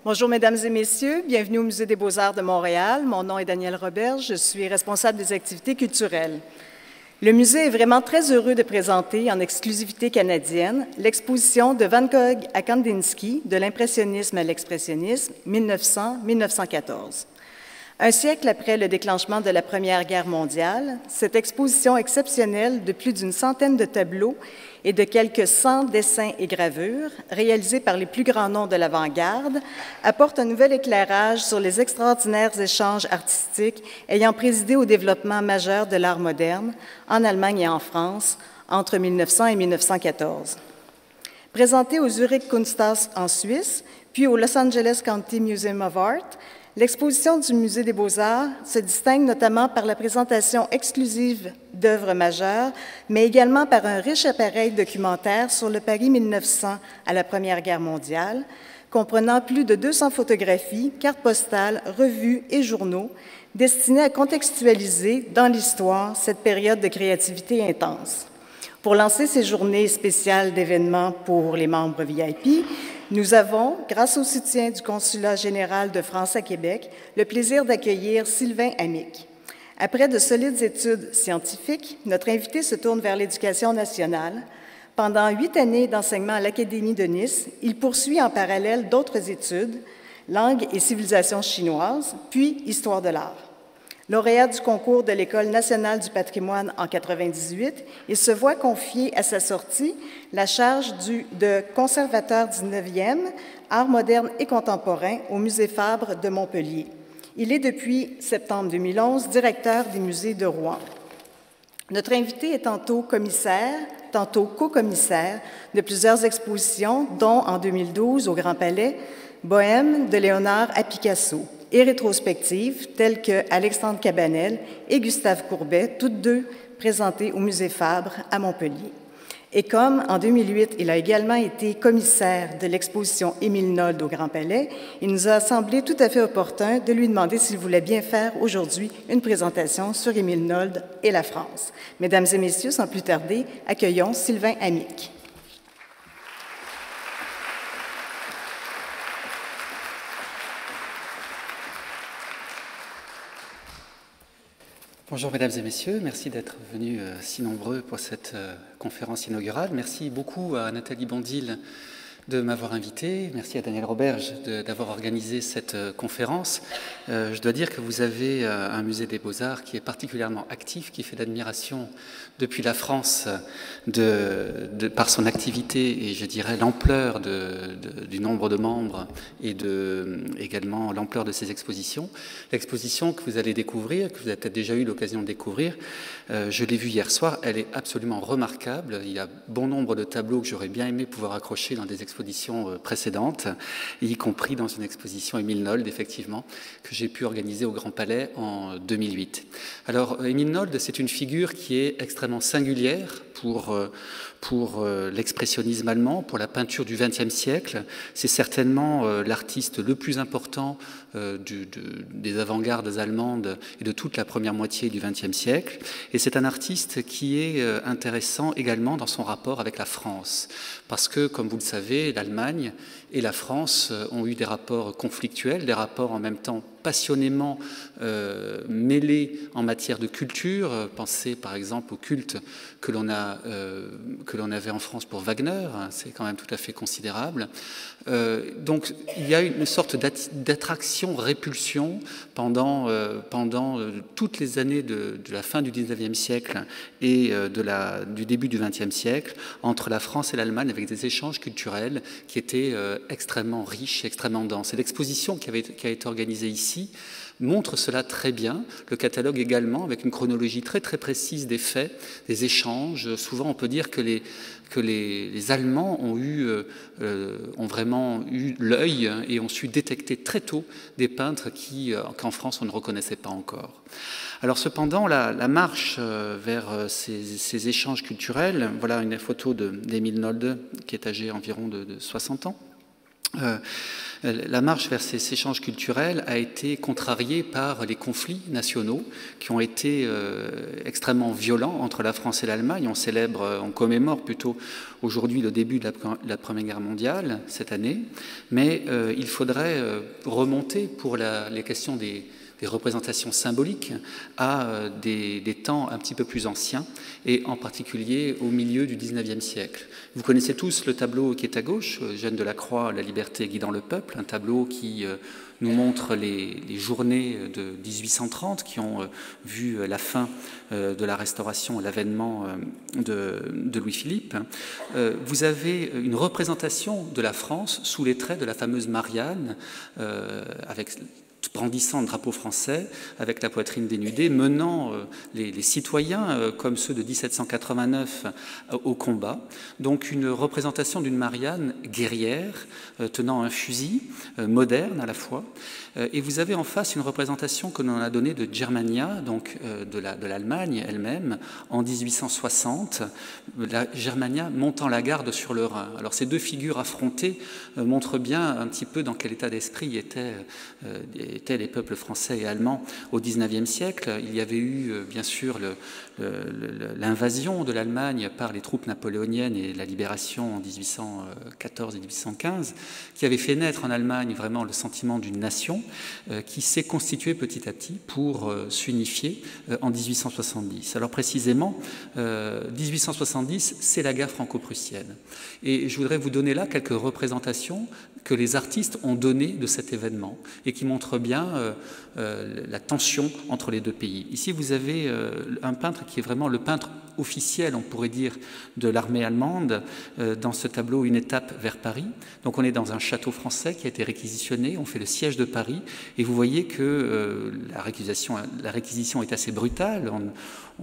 Bonjour, Mesdames et Messieurs. Bienvenue au Musée des Beaux-Arts de Montréal. Mon nom est Danielle Roberge. Je suis responsable des activités culturelles. Le musée est vraiment très heureux de présenter, en exclusivité canadienne, l'exposition de Van Gogh à Kandinsky, de l'impressionnisme à l'expressionnisme, 1900-1914. Un siècle après le déclenchement de la Première Guerre mondiale, cette exposition exceptionnelle de plus d'une centaine de tableaux et de quelques 100 dessins et gravures, réalisés par les plus grands noms de l'avant-garde, apporte un nouvel éclairage sur les extraordinaires échanges artistiques ayant présidé au développement majeur de l'art moderne en Allemagne et en France entre 1900 et 1914. Présenté au Zurich Kunsthaus en Suisse, puis au Los Angeles County Museum of Art, l'exposition du Musée des Beaux-Arts se distingue notamment par la présentation exclusive d'œuvres majeures, mais également par un riche appareil documentaire sur le Paris 1900 à la Première Guerre mondiale, comprenant plus de 200 photographies, cartes postales, revues et journaux, destinés à contextualiser dans l'histoire cette période de créativité intense. Pour lancer ces journées spéciales d'événements pour les membres VIP, nous avons, grâce au soutien du Consulat général de France à Québec, le plaisir d'accueillir Sylvain Amick. Après de solides études scientifiques, notre invité se tourne vers l'éducation nationale. Pendant 8 années d'enseignement à l'Académie de Nice, il poursuit en parallèle d'autres études, langue et civilisation chinoise, puis histoire de l'art. Lauréat du concours de l'École nationale du patrimoine en 1998, il se voit confier à sa sortie la charge de conservateur 19e, art moderne et contemporain au Musée Fabre de Montpellier. Il est depuis septembre 2011 directeur des musées de Rouen. Notre invité est tantôt commissaire, tantôt co-commissaire de plusieurs expositions, dont en 2012 au Grand Palais, Bohème de Léonard à Picasso, et rétrospectives telles que Alexandre Cabanel et Gustave Courbet, toutes deux présentées au Musée Fabre à Montpellier. Et comme en 2008, il a également été commissaire de l'exposition Émile Nolde au Grand Palais, il nous a semblé tout à fait opportun de lui demander s'il voulait bien faire aujourd'hui une présentation sur Émile Nolde et la France. Mesdames et messieurs, sans plus tarder, accueillons Sylvain Amick. Bonjour mesdames et messieurs, merci d'être venus si nombreux pour cette conférence inaugurale. Merci beaucoup à Nathalie Bondil de m'avoir invité. Merci à Danielle Roberge d'avoir organisé cette conférence. Je dois dire que vous avez un musée des Beaux-Arts qui est particulièrement actif, qui fait l'admiration depuis la France par son activité et je dirais l'ampleur du nombre de membres et également l'ampleur de ses expositions. L'exposition que vous allez découvrir, que vous avez peut-être déjà eu l'occasion de découvrir, je l'ai vue hier soir, elle est absolument remarquable. Il y a bon nombre de tableaux que j'aurais bien aimé pouvoir accrocher dans des expositions précédentes, y compris dans une exposition Émile Nolde, effectivement, que j'ai pu organiser au Grand Palais en 2008. Alors, Émile Nolde, c'est une figure qui est extrêmement singulière pour l'expressionnisme allemand, pour la peinture du XXe siècle. C'est certainement l'artiste le plus important des avant-gardes allemandes et de toute la première moitié du XXe siècle. Et c'est un artiste qui est intéressant également dans son rapport avec la France. Parce que, comme vous le savez, l'Allemagne et la France ont eu des rapports conflictuels, des rapports en même temps passionnément mêlés en matière de culture. Pensez par exemple au culte que l'on avait en France pour Wagner, c'est quand même tout à fait considérable. Donc il y a une sorte d'attraction-répulsion pendant toutes les années de la fin du XIXe siècle et du début du XXe siècle entre la France et l'Allemagne, avec des échanges culturels qui étaient extrêmement riches, extrêmement denses. Et l'exposition qui a été organisée ici montre cela très bien. Le catalogue également, avec une chronologie très très précise des faits, des échanges. Souvent, on peut dire que les Allemands ont vraiment eu l'œil et ont su détecter très tôt des peintres qu'en France on ne reconnaissait pas encore. Alors cependant, la marche vers ces échanges culturels, voilà une photo d'Émile Nolde qui est âgé environ de 60 ans. La marche vers ces échanges culturels a été contrariée par les conflits nationaux qui ont été extrêmement violents entre la France et l'Allemagne. On commémore plutôt aujourd'hui le début de la Première Guerre mondiale cette année, mais il faudrait remonter pour les questions des représentations symboliques à des temps un petit peu plus anciens, et en particulier au milieu du XIXe siècle. Vous connaissez tous le tableau qui est à gauche, Jeanne de la Croix, La liberté guidant le peuple, un tableau qui nous montre les journées de 1830 qui ont vu la fin de la Restauration et l'avènement de Louis-Philippe. Vous avez une représentation de la France sous les traits de la fameuse Marianne, avec brandissant le drapeau français, avec la poitrine dénudée, menant les citoyens, comme ceux de 1789, au combat. Donc une représentation d'une Marianne guerrière, tenant un fusil, moderne à la fois. Et vous avez en face une représentation que l'on a donnée de Germania, donc de l'Allemagne elle-même, en 1860, la Germania montant la garde sur le Rhin. Alors ces deux figures affrontées montrent bien un petit peu dans quel état d'esprit étaient les peuples français et allemands au XIXe siècle. Il y avait eu bien sûr l'invasion de l'Allemagne par les troupes napoléoniennes et la libération en 1814 et 1815, qui avait fait naître en Allemagne vraiment le sentiment d'une nation qui s'est constituée petit à petit pour s'unifier en 1870. Alors précisément, 1870, c'est la guerre franco-prussienne. Et je voudrais vous donner là quelques représentations que les artistes ont données de cet événement et qui montrent bien la tension entre les deux pays. Ici, vous avez un peintre qui est vraiment le peintre officiel, on pourrait dire, de l'armée allemande, dans ce tableau Une étape vers Paris. Donc on est dans un château français qui a été réquisitionné, on fait le siège de Paris, et vous voyez que la réquisition est assez brutale.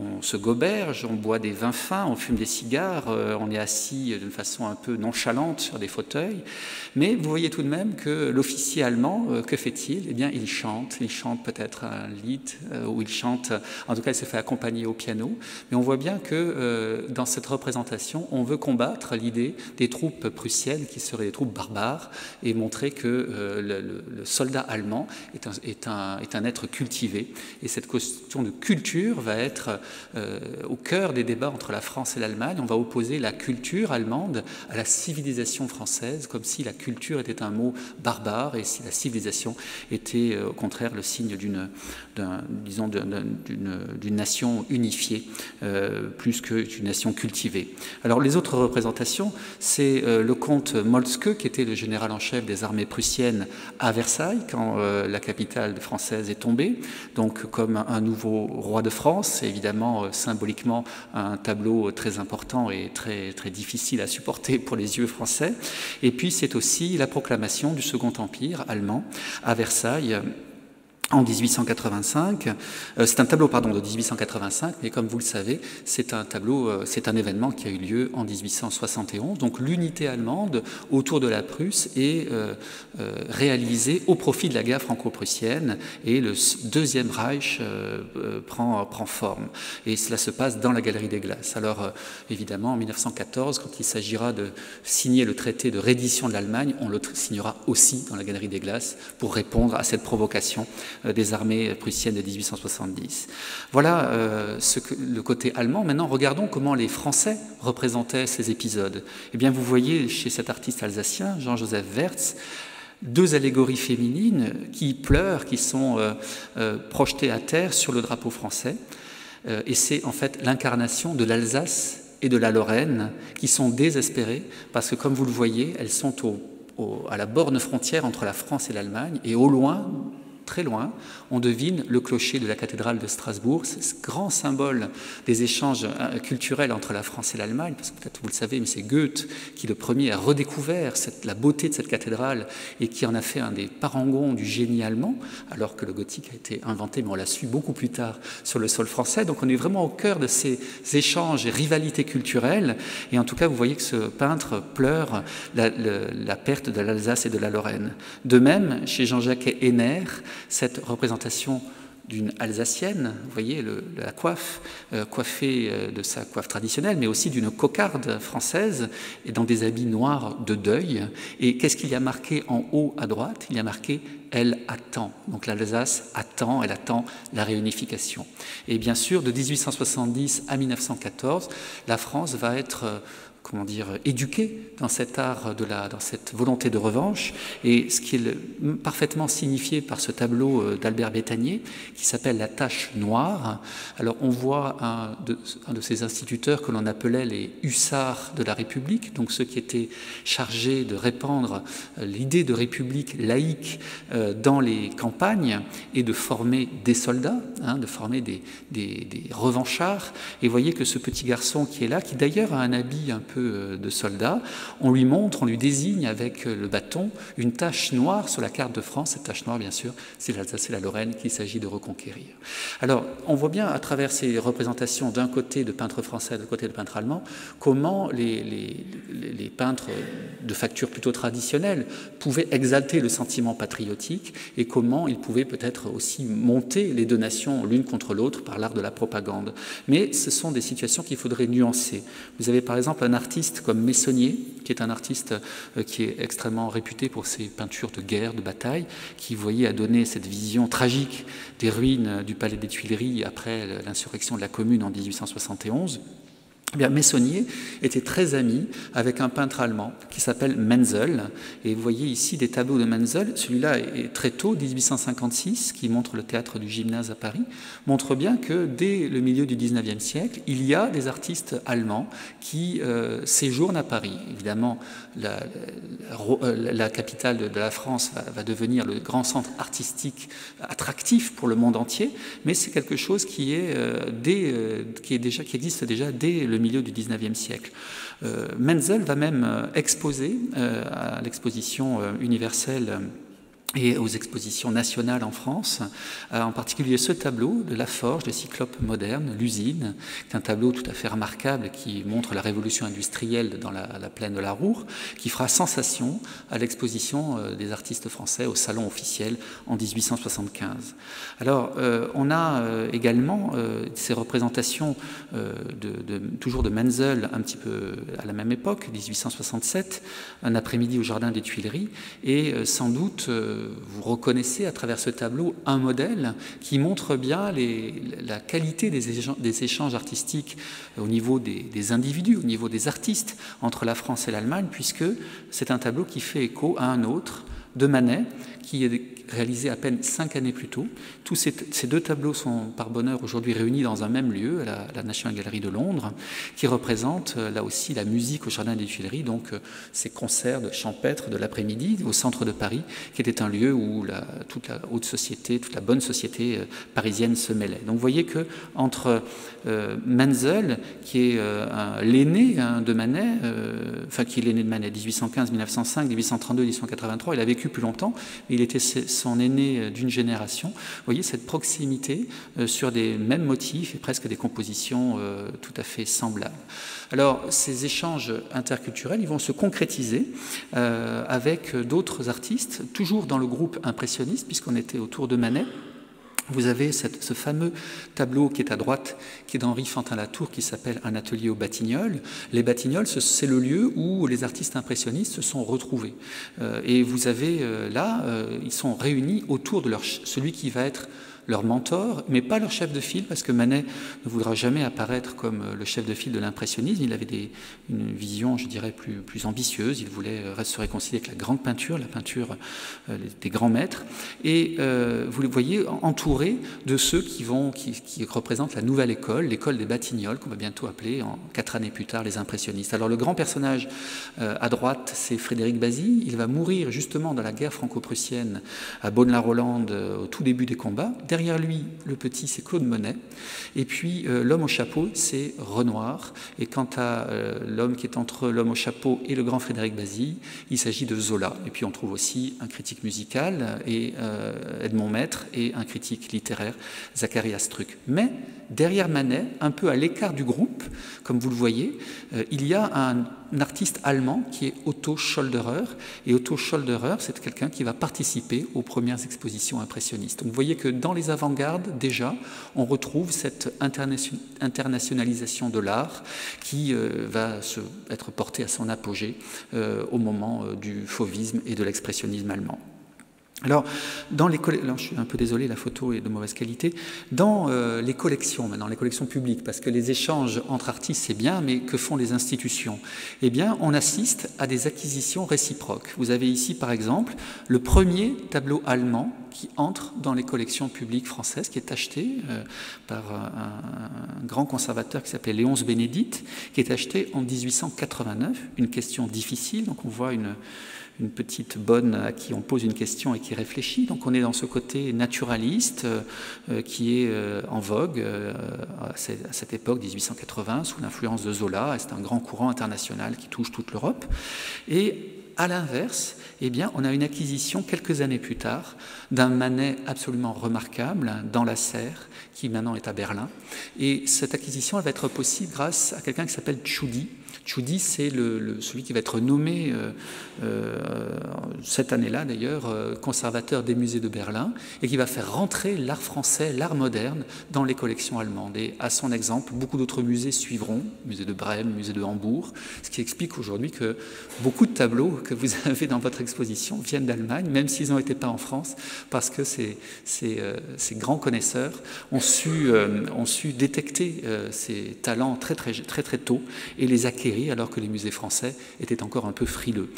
On se goberge, on boit des vins fins, on fume des cigares, on est assis d'une façon un peu nonchalante sur des fauteuils. Mais vous voyez tout de même que l'officier allemand, que fait-il? Eh bien, il chante peut-être un lied, ou il chante, en tout cas, il se fait accompagner au piano. Mais on voit bien que dans cette représentation, on veut combattre l'idée des troupes prussiennes qui seraient des troupes barbares et montrer que le soldat allemand est un être cultivé. Et cette question de culture va être au cœur des débats entre la France et l'Allemagne. On va opposer la culture allemande à la civilisation française, comme si la culture était un mot barbare et si la civilisation était au contraire le signe d'une nation unifiée, plus qu'une nation cultivée. Alors les autres représentations, c'est le comte Moltke, qui était le général en chef des armées prussiennes à Versailles, quand la capitale française est tombée, donc comme un nouveau roi de France. C'est évidemment symboliquement un tableau très important et très, très difficile à supporter pour les yeux français. Et puis c'est aussi la proclamation du Second Empire allemand à Versailles, en 1885, c'est un tableau de 1885, mais comme vous le savez, c'est un événement qui a eu lieu en 1871. Donc l'unité allemande autour de la Prusse est réalisée au profit de la guerre franco-prussienne, et le Deuxième Reich prend forme. Et cela se passe dans la Galerie des Glaces. Alors évidemment, en 1914, quand il s'agira de signer le traité de reddition de l'Allemagne, on le signera aussi dans la Galerie des Glaces pour répondre à cette provocation des armées prussiennes de 1870. Voilà le côté allemand. Maintenant, regardons comment les Français représentaient ces épisodes. Eh bien, vous voyez chez cet artiste alsacien, Jean-Joseph Wertz, deux allégories féminines qui pleurent, qui sont projetées à terre sur le drapeau français. Et c'est en fait l'incarnation de l'Alsace et de la Lorraine qui sont désespérées parce que, comme vous le voyez, elles sont à la borne frontière entre la France et l'Allemagne, et au loin, très loin, on devine le clocher de la cathédrale de Strasbourg, c'est ce grand symbole des échanges culturels entre la France et l'Allemagne, parce que peut-être vous le savez, mais c'est Goethe qui le premier a redécouvert la beauté de cette cathédrale et qui en a fait un des parangons du génie allemand, alors que le gothique a été inventé, mais on l'a su beaucoup plus tard sur le sol français. Donc on est vraiment au cœur de ces échanges et rivalités culturelles, et en tout cas vous voyez que ce peintre pleure la perte de l'Alsace et de la Lorraine. De même, chez Jean-Jacques Henner, cette représentation d'une Alsacienne, vous voyez la coiffe, coiffée de sa coiffe traditionnelle, mais aussi d'une cocarde française, et dans des habits noirs de deuil. Et qu'est-ce qu'il y a marqué en haut à droite? Il y a marqué « Elle attend ». Donc l'Alsace attend, elle attend la réunification. Et bien sûr, de 1870 à 1914, la France va être comment dire, éduqué dans cet art, dans cette volonté de revanche, et ce qui est parfaitement signifié par ce tableau d'Albert Bétanier, qui s'appelle La Tache Noire. Alors on voit un de ces instituteurs que l'on appelait les hussards de la République, donc ceux qui étaient chargés de répandre l'idée de république laïque dans les campagnes, et de former des soldats, de former des revanchards. Et vous voyez que ce petit garçon qui est là, qui d'ailleurs a un habit un peu de soldats, on lui montre, on lui désigne avec le bâton une tache noire sur la carte de France. Cette tache noire, bien sûr, c'est l'Alsace et la Lorraine qu'il s'agit de reconquérir. Alors, on voit bien à travers ces représentations d'un côté de peintres français, de l'autre côté de peintres allemands, comment les peintres de facture plutôt traditionnelle pouvaient exalter le sentiment patriotique, et comment ils pouvaient peut-être aussi monter les deux nations l'une contre l'autre par l'art de la propagande. Mais ce sont des situations qu'il faudrait nuancer. Vous avez par exemple un artiste comme Meissonnier, qui est un artiste qui est extrêmement réputé pour ses peintures de guerre, de bataille, qui, vous voyez, a donné cette vision tragique des ruines du Palais des Tuileries après l'insurrection de la Commune en 1871. Eh bien, Meissonnier était très ami avec un peintre allemand qui s'appelle Menzel. Et vous voyez ici des tableaux de Menzel. Celui-là est très tôt, 1856, qui montre le théâtre du Gymnase à Paris, montre bien que dès le milieu du XIXe siècle, il y a des artistes allemands qui séjournent à Paris. Évidemment, la capitale de la France va devenir le grand centre artistique attractif pour le monde entier, mais c'est quelque chose qui existe déjà dès le milieu du XIXe siècle. Menzel va même exposer à l'exposition universelle et aux expositions nationales en France, en particulier ce tableau de La Forge, le Cyclope moderne, l'usine, qui est un tableau tout à fait remarquable qui montre la révolution industrielle dans la plaine de la Roure, qui fera sensation à l'exposition des artistes français au salon officiel en 1875. Alors, on a également ces représentations toujours de Menzel, un petit peu à la même époque, 1867, un après-midi au Jardin des Tuileries, et sans doute vous reconnaissez à travers ce tableau un modèle qui montre bien la qualité des échanges artistiques au niveau des individus, au niveau des artistes entre la France et l'Allemagne, puisque c'est un tableau qui fait écho à un autre de Manet, qui est réalisé à peine 5 années plus tôt. Tous ces deux tableaux sont par bonheur aujourd'hui réunis dans un même lieu, à la National Gallery de Londres, qui représente là aussi la musique au Jardin des Tuileries, donc ces concerts de champêtre de l'après-midi au centre de Paris, qui était un lieu où toute la haute société, toute la bonne société parisienne se mêlait. Donc vous voyez que entre Menzel, qui est l'aîné de Manet, enfin qui est l'aîné de Manet, 1815, 1905, 1832, 1883, il a vécu plus longtemps, mais il était son aîné d'une génération. Vous voyez cette proximité sur des mêmes motifs et presque des compositions tout à fait semblables. Alors, ces échanges interculturels, ils vont se concrétiser avec d'autres artistes, toujours dans le groupe impressionniste, puisqu'on était autour de Manet. Vous avez ce fameux tableau qui est à droite, qui est d'Henri Fantin-Latour, qui s'appelle Un atelier aux Batignolles. Les Batignolles, c'est le lieu où les artistes impressionnistes se sont retrouvés. Et vous avez là, ils sont réunis autour de celui qui va être leur mentor, mais pas leur chef de file, parce que Manet ne voudra jamais apparaître comme le chef de file de l'impressionnisme. Il avait une vision, je dirais, plus ambitieuse. Il voulait se réconcilier avec la grande peinture, la peinture des grands maîtres. Et vous le voyez entouré de ceux qui représentent la nouvelle école, l'école des Batignolles, qu'on va bientôt appeler, 4 années plus tard, les impressionnistes. Alors le grand personnage à droite, c'est Frédéric Bazy. Il va mourir justement dans la guerre franco-prussienne à Beaune-la-Rolande au tout début des combats. Derrière lui, le petit, c'est Claude Monet. Et puis, l'homme au chapeau, c'est Renoir. Et quant à l'homme qui est entre l'homme au chapeau et le grand Frédéric Bazy, il s'agit de Zola. Et puis, on trouve aussi un critique musical, Edmond Maître, et un critique littéraire, Zacharias Struck. Mais derrière Manet, un peu à l'écart du groupe, comme vous le voyez, il y a artiste allemand qui est Otto Scholderer. Et Otto Scholderer, c'est quelqu'un qui va participer aux premières expositions impressionnistes. Donc vous voyez que dans les avant-gardes, déjà, on retrouve cette internationalisation de l'art qui va être portée à son apogée au moment du fauvisme et de l'expressionnisme allemand. Alors, je suis un peu désolé, la photo est de mauvaise qualité. Dans les collections, maintenant, les collections publiques, parce que les échanges entre artistes, c'est bien, mais que font les institutions? Eh bien, on assiste à des acquisitions réciproques. Vous avez ici, par exemple, le premier tableau allemand qui entre dans les collections publiques françaises, qui est acheté par un grand conservateur qui s'appelait Léonce Bénédite, qui est acheté en 1889. Une question difficile, donc on voit une petite bonne à qui on pose une question et qui réfléchit. Donc on est dans ce côté naturaliste qui est en vogue à cette époque, 1880, sous l'influence de Zola. C'est un grand courant international qui touche toute l'Europe. Et à l'inverse, eh bien, on a une acquisition quelques années plus tard d'un Manet absolument remarquable dans la Serre, qui maintenant est à Berlin. Et cette acquisition elle va être possible grâce à quelqu'un qui s'appelle Tschudi. Tschudi, c'est celui qui va être nommé cette année-là d'ailleurs conservateur des musées de Berlin et qui va faire rentrer l'art français, l'art moderne dans les collections allemandes. Et à son exemple, beaucoup d'autres musées suivront, musée de Brême, musée de Hambourg, ce qui explique aujourd'hui que beaucoup de tableaux que vous avez dans votre exposition viennent d'Allemagne, même s'ils n'ont été pas en France, parce que ces grands connaisseurs ont su détecter ces talents très tôt et les acquérir alors que les musées français étaient encore un peu frileux.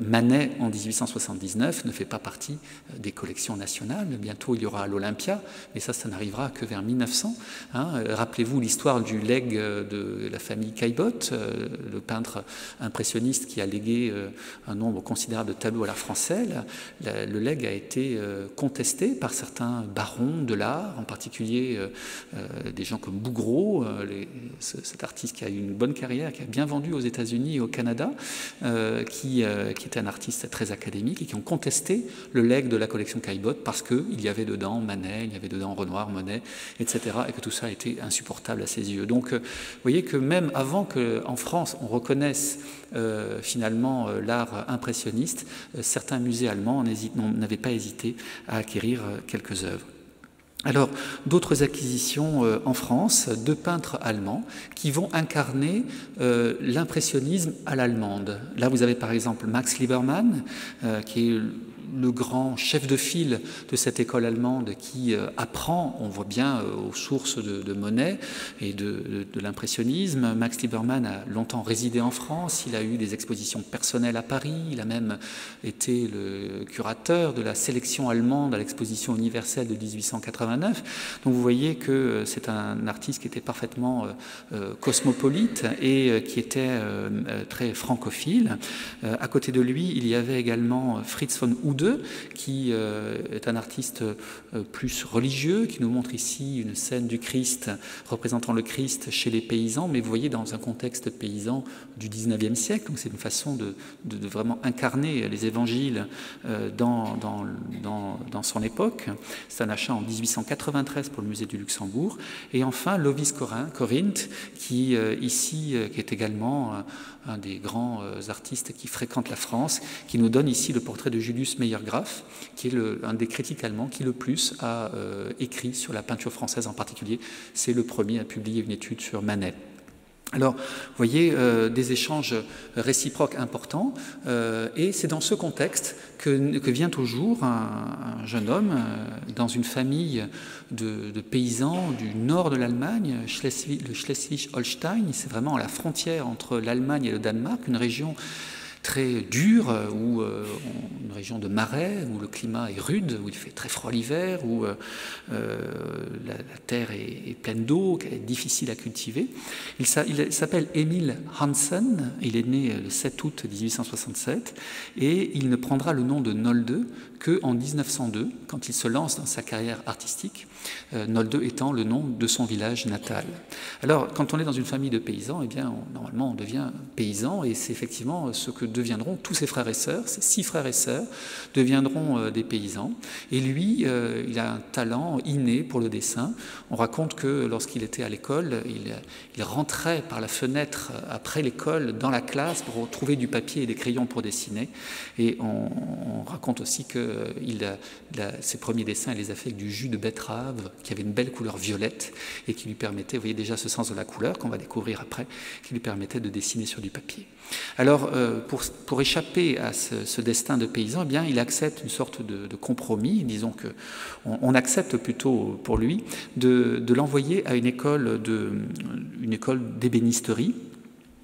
Manet, en 1879, ne fait pas partie des collections nationales. Bientôt, il y aura à l'Olympia, mais ça n'arrivera que vers 1900. Rappelez-vous l'histoire du legs de la famille Caillebotte, le peintre impressionniste qui a légué un nombre considérable de tableaux à l'art français. Le legs a été contesté par certains barons de l'art, en particulier des gens comme Bouguereau, cet artiste qui a eu une bonne carrière, qui a bien vendu aux États-Unis et au Canada, qui était un artiste très académique et qui ont contesté le legs de la collection Caillebotte parce qu'il y avait dedans Manet, il y avait dedans Renoir, Monet, etc. et que tout ça était insupportable à ses yeux. Donc, vous voyez que même avant qu'en France on reconnaisse finalement l'art impressionniste, certains musées allemands n'avaient pas hésité à acquérir quelques œuvres. Alors, d'autres acquisitions en France de peintres allemands qui vont incarner l'impressionnisme à l'allemande. Là, vous avez par exemple Max Liebermann, qui est le grand chef de file de cette école allemande qui apprend, on voit bien, aux sources de Monet et de l'impressionnisme. Max Liebermann a longtemps résidé en France, il a eu des expositions personnelles à Paris, il a même été le curateur de la sélection allemande à l'exposition universelle de 1889. Donc vous voyez que c'est un artiste qui était parfaitement cosmopolite et qui était très francophile. À côté de lui, il y avait également Fritz von Uhde, qui est un artiste plus religieux, qui nous montre ici une scène du Christ représentant le Christ chez les paysans, mais vous voyez dans un contexte paysan du 19e siècle, donc c'est une façon de vraiment incarner les évangiles dans son époque. C'est un achat en 1893 pour le musée du Luxembourg. Et enfin Lovis Corinth, qui ici qui est également un des grands artistes qui fréquentent la France, qui nous donne ici le portrait de Julius Meyergraf, qui est un des critiques allemands qui le plus a écrit sur la peinture française en particulier. C'est le premier à publier une étude sur Manet. Alors, vous voyez, des échanges réciproques importants, et c'est dans ce contexte que vient au jour un jeune homme dans une famille de paysans du nord de l'Allemagne, le Schleswig-Holstein. C'est vraiment à la frontière entre l'Allemagne et le Danemark, une région très dure, où une région de marais, où le climat est rude, où il fait très froid l'hiver, où la terre est pleine d'eau, qu'elle est difficile à cultiver. Il s'appelle Emil Hansen, il est né le 7 août 1867, et il ne prendra le nom de Nolde qu'en 1902, quand il se lance dans sa carrière artistique, Nolde étant le nom de son village natal. Alors, quand on est dans une famille de paysans, eh bien, normalement, on devient paysan, et c'est effectivement ce que deviendront, tous ses frères et sœurs, ses 6 frères et sœurs, deviendront des paysans. Et lui, il a un talent inné pour le dessin. On raconte que lorsqu'il était à l'école, il rentrait par la fenêtre après l'école dans la classe pour trouver du papier et des crayons pour dessiner. Et on raconte aussi que ses premiers dessins, il les a fait avec du jus de betterave qui avait une belle couleur violette et qui lui permettait, vous voyez déjà ce sens de la couleur qu'on va découvrir après, qui lui permettait de dessiner sur du papier. Alors, pour échapper à ce destin de paysan, eh bien, il accepte une sorte de compromis, disons qu'on accepte plutôt pour lui de l'envoyer à une école d'ébénisterie,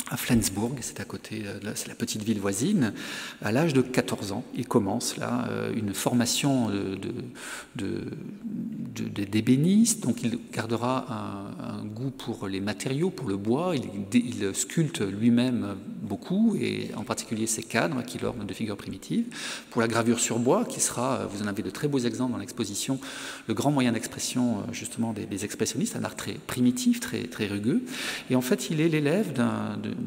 à Flensburg, c'est à côté, c'est la petite ville voisine. À l'âge de 14 ans, il commence là une formation d'ébéniste, donc il gardera un goût pour les matériaux, pour le bois, il sculpte lui-même beaucoup, et en particulier ses cadres qui l'ornent de figures primitives, pour la gravure sur bois, qui sera, vous en avez de très beaux exemples dans l'exposition, le grand moyen d'expression justement des expressionnistes, un art très primitif, très rugueux, et en fait il est l'élève de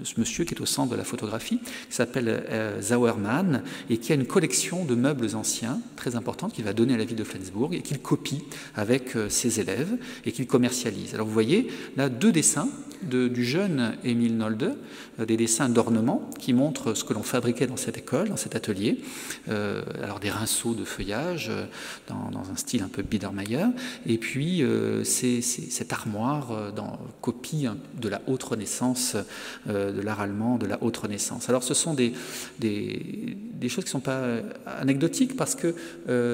ce monsieur qui est au centre de la photographie, qui s'appelle Sauermann, et qui a une collection de meubles anciens très importante qu'il va donner à la ville de Flensburg et qu'il copie avec ses élèves et qu'il commercialise. Alors vous voyez là 2 dessins du jeune Emil Nolde, des dessins d'ornement qui montrent ce que l'on fabriquait dans cette école, dans cet atelier, alors des rinceaux de feuillage dans un style un peu Biedermeier, et puis cette armoire copie de la haute Renaissance, de l'art allemand, de la haute Renaissance. Alors ce sont des choses qui ne sont pas anecdotiques, parce que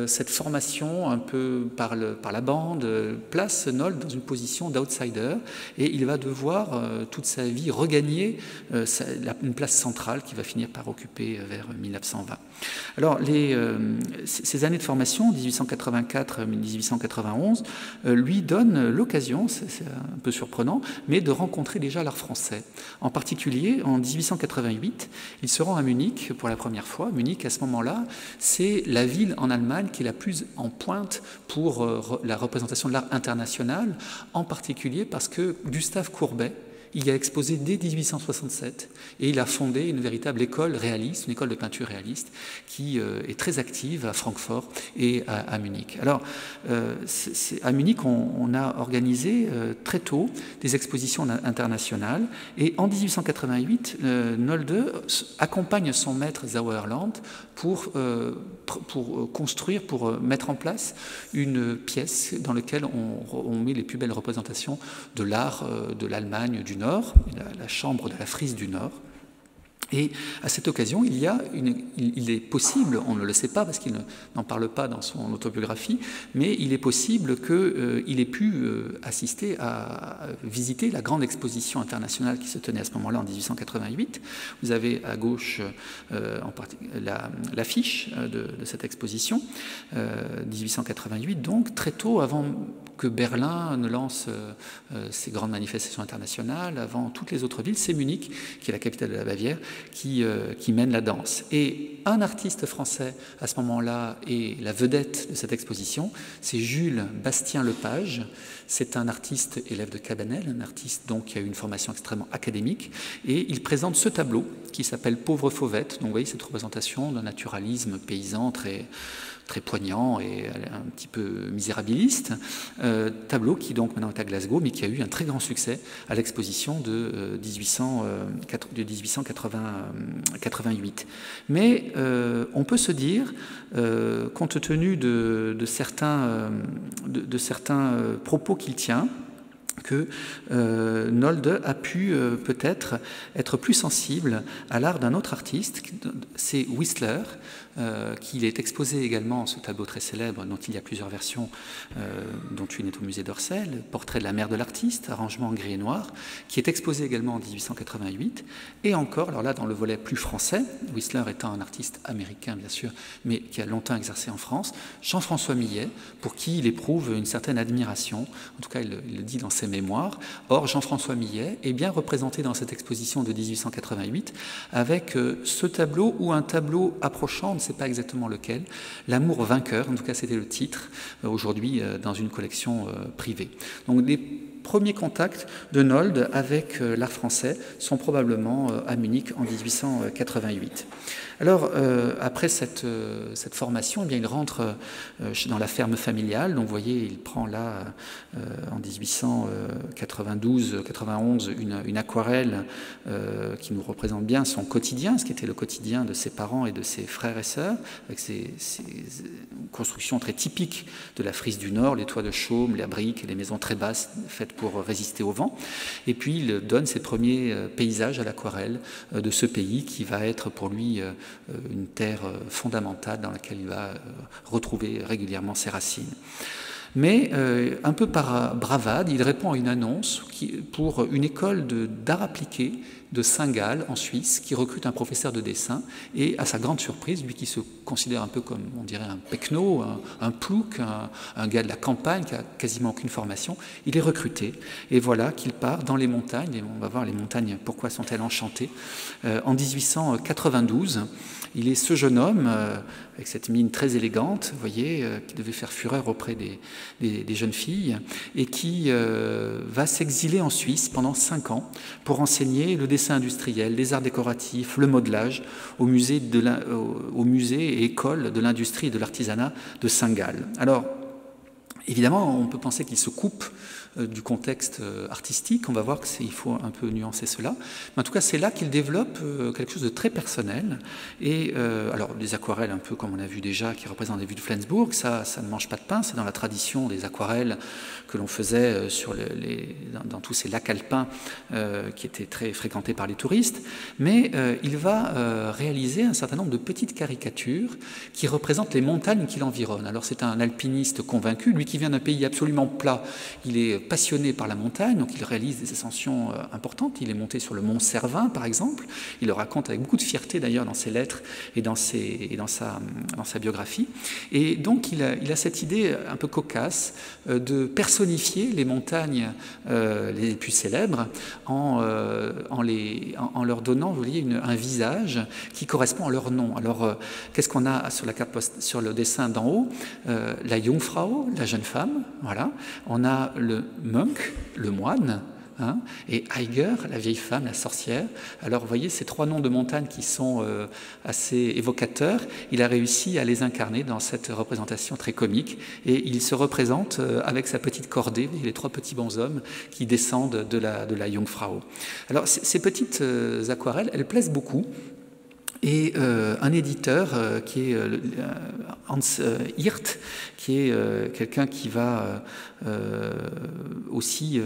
cette formation un peu par la bande place Nolde dans une position d'outsider, et il va devoir toute sa vie regagner une place centrale qu'il va finir par occuper vers 1920. Alors ces années de formation, 1884-1891, lui donnent l'occasion, c'est un peu surprenant, mais de rencontrer déjà l'art français. En particulier, en 1888, il se rend à Munich pour la première fois. Munich, à ce moment-là, c'est la ville en Allemagne qui est la plus en pointe pour la représentation de l'art international, en particulier parce que Gustave Courbet y a exposé dès 1867, et il a fondé une véritable école réaliste, une école de peinture réaliste, qui est très active à Francfort et à Munich. Alors, à Munich, on a organisé très tôt des expositions internationales, et en 1888, Nolde accompagne son maître Sauerland pour construire, pour mettre en place une pièce dans laquelle on met les plus belles représentations de l'art de l'Allemagne du Nord, la chambre de la frise du Nord. Et à cette occasion, il est possible, on ne le sait pas parce qu'il n'en parle pas dans son autobiographie, mais il est possible qu'il ait pu assister à visiter la grande exposition internationale qui se tenait à ce moment-là en 1888. Vous avez à gauche l'affiche de cette exposition, 1888, donc très tôt avant que Berlin ne lance ses grandes manifestations internationales, avant toutes les autres villes, c'est Munich, qui est la capitale de la Bavière, qui mène la danse. Et un artiste français, à ce moment-là, est la vedette de cette exposition, c'est Jules Bastien-Lepage. C'est un artiste élève de Cabanel, un artiste donc qui a eu une formation extrêmement académique, et il présente ce tableau qui s'appelle Pauvre Fauvette. Donc vous voyez cette représentation d'un naturalisme paysan très poignant et un petit peu misérabiliste, tableau qui donc maintenant est à Glasgow, mais qui a eu un très grand succès à l'exposition de 1888. Mais on peut se dire, compte tenu de certains propos qu'il tient, que Nolde a pu peut-être être plus sensible à l'art d'un autre artiste, c'est Whistler, qu'il est exposé également, ce tableau très célèbre dont il y a plusieurs versions, dont une est au musée d'Orsay, le portrait de la mère de l'artiste, arrangement en gris et noir, qui est exposé également en 1888, et encore, alors là dans le volet plus français, Whistler étant un artiste américain bien sûr, mais qui a longtemps exercé en France, Jean-François Millet, pour qui il éprouve une certaine admiration, en tout cas il le dit dans ses mémoires. Or, Jean-François Millet est bien représenté dans cette exposition de 1888 avec ce tableau ou un tableau approchant, on ne sait pas exactement lequel, L'amour vainqueur, en tout cas c'était le titre, aujourd'hui dans une collection privée. Donc des premiers contacts de Nold avec l'art français sont probablement à Munich en 1888. Alors, après cette formation, eh bien, il rentre dans la ferme familiale. Donc, vous voyez, il prend là, en 1892-91, une aquarelle qui nous représente bien son quotidien, ce qui était le quotidien de ses parents et de ses frères et sœurs, avec ces constructions très typiques de la Frise du Nord, les toits de chaume, les briques, les maisons très basses faites pour résister au vent. Et puis, il donne ses premiers paysages à l'aquarelle de ce pays qui va être pour lui une terre fondamentale dans laquelle il va retrouver régulièrement ses racines. Mais un peu par bravade, il répond à une annonce pour une école d'art appliqué de Saint-Gall, en Suisse, qui recrute un professeur de dessin. Et à sa grande surprise, lui qui se considère un peu comme, on dirait, un pecno, un plouc, un gars de la campagne qui a quasiment aucune formation, il est recruté. Et voilà qu'il part dans les montagnes, et on va voir les montagnes, pourquoi sont-elles enchantées. En 1892, il est ce jeune homme, avec cette mine très élégante, vous voyez, qui devait faire fureur auprès des jeunes filles, et qui va s'exiler en Suisse pendant 5 ans pour enseigner le dessin industriel, les arts décoratifs, le modelage au musée et école de l'industrie et de l'artisanat de Saint-Gall. Alors, évidemment, on peut penser qu'il se coupe du contexte artistique, on va voir qu'il faut un peu nuancer cela, mais en tout cas c'est là qu'il développe quelque chose de très personnel, et alors des aquarelles un peu comme on a vu déjà qui représentent des vues de Flensburg, ça ne mange pas de pain, c'est dans la tradition des aquarelles que l'on faisait dans tous ces lacs alpins qui étaient très fréquentés par les touristes, mais il va réaliser un certain nombre de petites caricatures qui représentent les montagnes qui l'environnent. Alors c'est un alpiniste convaincu, lui qui vient d'un pays absolument plat, il est passionné par la montagne, donc il réalise des ascensions importantes. Il est monté sur le mont Cervin, par exemple. Il le raconte avec beaucoup de fierté, d'ailleurs, dans ses lettres et dans sa biographie. Et donc, il a cette idée un peu cocasse de personnifier les montagnes les plus célèbres en leur donnant, vous voyez, un visage qui correspond à leur nom. Alors, qu'est-ce qu'on a sur la carte sur le dessin d'en haut? La Jungfrau, la jeune femme, voilà. On a le Monk, le moine, hein, et Eiger, la vieille femme, la sorcière. Alors, vous voyez, ces 3 noms de montagnes qui sont assez évocateurs, il a réussi à les incarner dans cette représentation très comique, et il se représente avec sa petite cordée, les 3 petits bonshommes qui descendent de la Jungfrau. Alors, ces petites aquarelles, elles plaisent beaucoup. Et un éditeur qui est Hans Hirt, qui est quelqu'un qui va aussi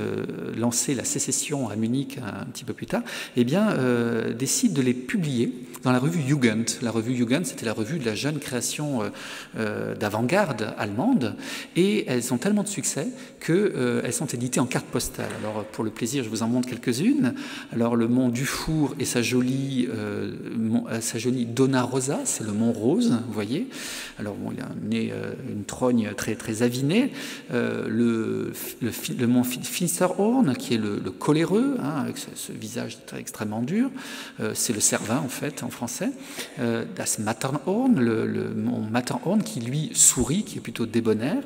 lancer la sécession à Munich un petit peu plus tard, eh bien, décide de les publier dans la revue Jugend. La revue Jugend, c'était la revue de la jeune création d'avant-garde allemande, et elles ont tellement de succès qu'elles sont éditées en carte postale. Alors, pour le plaisir, je vous en montre quelques-unes. Alors, le mont Dufour et sa jolie Donna Rosa, c'est le mont Rose, vous voyez. Alors, bon, il a une trogne très, très avinée. Le mont Finsterhorn, qui est le coléreux, hein, avec ce visage extrêmement dur. C'est le Cervin, en fait, en français. Das Matterhorn, le mont Matterhorn, qui lui sourit, qui est plutôt débonnaire.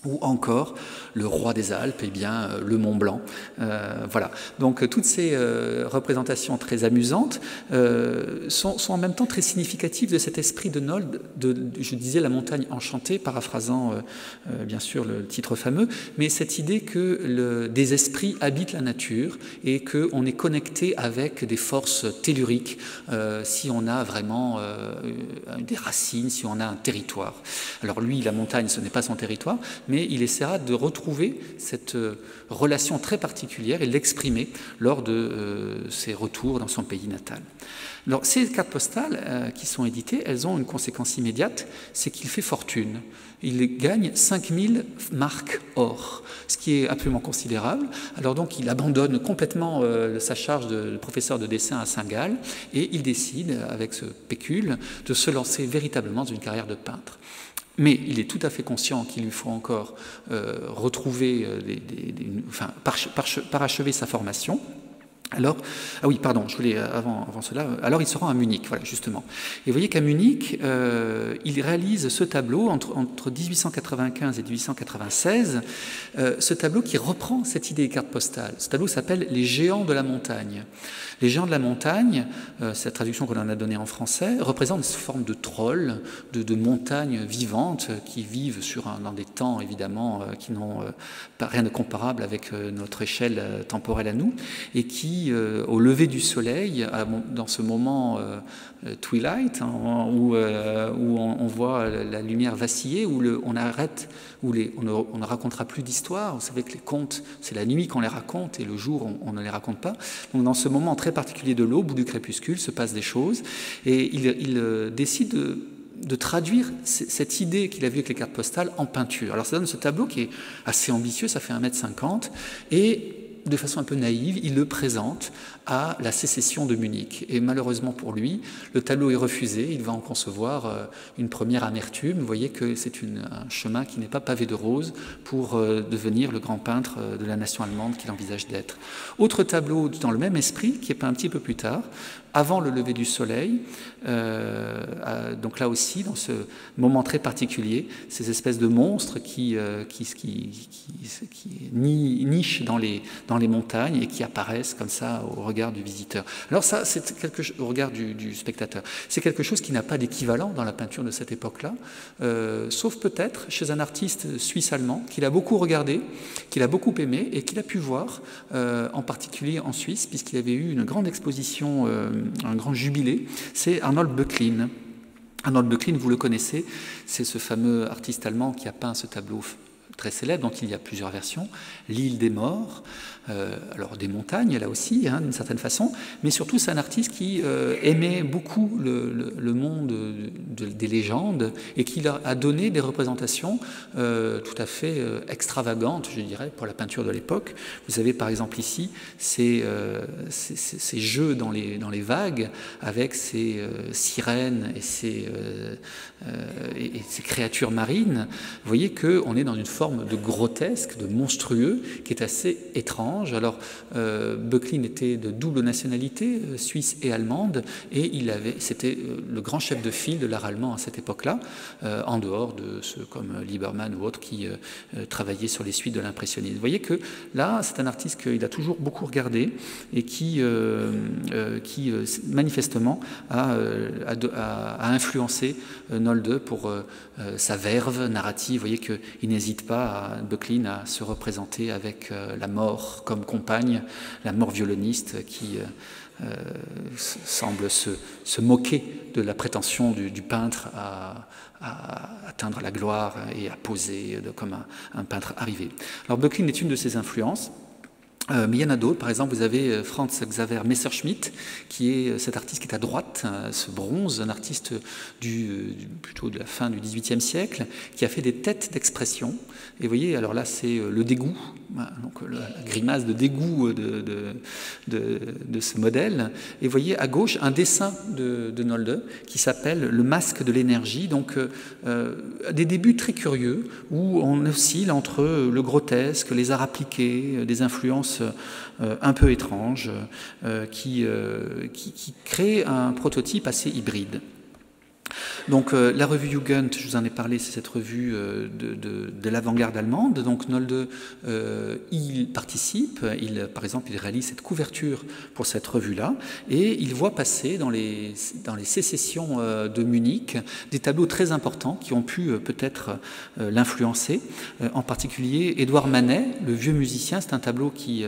Ou encore le roi des Alpes, eh bien, le Mont Blanc. Voilà. Donc toutes ces représentations très amusantes sont en même temps très significatives de cet esprit de Nold, je disais la montagne enchantée, paraphrasant bien sûr le titre fameux, mais cette idée que des esprits habitent la nature et qu'on est connecté avec des forces telluriques si on a vraiment des racines, si on a un territoire. Alors lui, la montagne, ce n'est pas son territoire, mais il essaiera de retrouver cette relation très particulière et l'exprimer lors de ses retours dans son pays natal. Alors, ces cartes postales qui sont éditées, elles ont une conséquence immédiate, c'est qu'il fait fortune. Il gagne 5000 marks or, ce qui est absolument considérable. Alors donc, il abandonne complètement sa charge de professeur de dessin à Saint-Gall et il décide, avec ce pécule, de se lancer véritablement dans une carrière de peintre. Mais il est tout à fait conscient qu'il lui faut encore retrouver, parachever sa formation. Alors, ah oui, pardon, je voulais avant cela. Alors, il se rend à Munich, voilà, justement. Et vous voyez qu'à Munich, il réalise ce tableau entre 1895 et 1896, ce tableau qui reprend cette idée des cartes postales. Ce tableau s'appelle « Les géants de la montagne ». Les géants de la montagne, c'est la traduction qu'on en a donnée en français, représentent une forme de trolls, de montagnes vivantes qui vivent dans des temps, évidemment, qui n'ont rien de comparable avec notre échelle temporelle à nous, et qui, au lever du soleil, dans ce moment twilight, hein, où on voit la lumière vaciller, où on arrête, où on ne racontera plus d'histoire. Vous savez que les contes, c'est la nuit qu'on les raconte et le jour, on ne les raconte pas. Donc dans ce moment très particulier de l'aube ou du crépuscule, se passent des choses, et il décide de traduire cette idée qu'il a vue avec les cartes postales en peinture. Alors ça donne ce tableau qui est assez ambitieux, ça fait 1,50 m, et de façon un peu naïve, il le présente à la sécession de Munich. Et malheureusement pour lui, le tableau est refusé, il va en concevoir une première amertume. Vous voyez que c'est un chemin qui n'est pas pavé de roses pour devenir le grand peintre de la nation allemande qu'il envisage d'être. Autre tableau dans le même esprit, qui est peint un petit peu plus tard, avant le lever du soleil, donc là aussi, dans ce moment très particulier, ces espèces de monstres qui nichent dans les montagnes et qui apparaissent comme ça au regard du visiteur. Alors ça, c'est au regard du spectateur. C'est quelque chose qui n'a pas d'équivalent dans la peinture de cette époque-là, sauf peut-être chez un artiste suisse-allemand qu'il a beaucoup regardé, qu'il a beaucoup aimé et qu'il a pu voir, en particulier en Suisse, puisqu'il avait eu une grande exposition, un grand jubilé, c'est Arnold Böcklin. Arnold Böcklin, vous le connaissez, c'est ce fameux artiste allemand qui a peint ce tableau très célèbre, dont il y a plusieurs versions, L'île des morts, alors des montagnes là aussi, hein, d'une certaine façon, mais surtout c'est un artiste qui aimait beaucoup le monde des légendes et qui leur a donné des représentations tout à fait extravagantes, je dirais, pour la peinture de l'époque. Vous avez par exemple ici ces jeux dans les vagues avec ces sirènes et ces créatures marines. Vous voyez qu'on est dans une forme de grotesque, de monstrueux, qui est assez étrange. Alors, Böcklin était de double nationalité, suisse et allemande, et c'était le grand chef de file de l'art allemand à cette époque-là, en dehors de ceux comme Liebermann ou autres qui travaillaient sur les suites de l'impressionnisme. Vous voyez que là, c'est un artiste qu'il a toujours beaucoup regardé et qui manifestement a influencé Nolde pour sa verve narrative. Vous voyez qu'il n'hésite pas, Böcklin, à se représenter avec la mort comme compagne, la mort violoniste qui semble se moquer de la prétention du peintre à atteindre la gloire et à poser comme un peintre arrivé. Alors Böcklin est une de ses influences. Mais il y en a d'autres. Par exemple, vous avez Franz Xaver Messerschmitt, qui est cet artiste qui est à droite, ce bronze, un artiste plutôt de la fin du XVIIIe siècle, qui a fait des têtes d'expression. Et vous voyez, alors là, c'est le dégoût, donc la grimace de dégoût de ce modèle. Et vous voyez à gauche un dessin de Nolde qui s'appelle Le masque de l'énergie. Donc des débuts très curieux où on oscille entre le grotesque, les arts appliqués, des influences un peu étranges qui créent un prototype assez hybride. Donc la revue Jugend, je vous en ai parlé, c'est cette revue de l'avant-garde allemande. Donc Nolde, il participe, par exemple, il réalise cette couverture pour cette revue-là, et il voit passer dans les sécessions de Munich des tableaux très importants qui ont pu peut-être l'influencer, en particulier Édouard Manet, le vieux musicien. C'est un tableau qui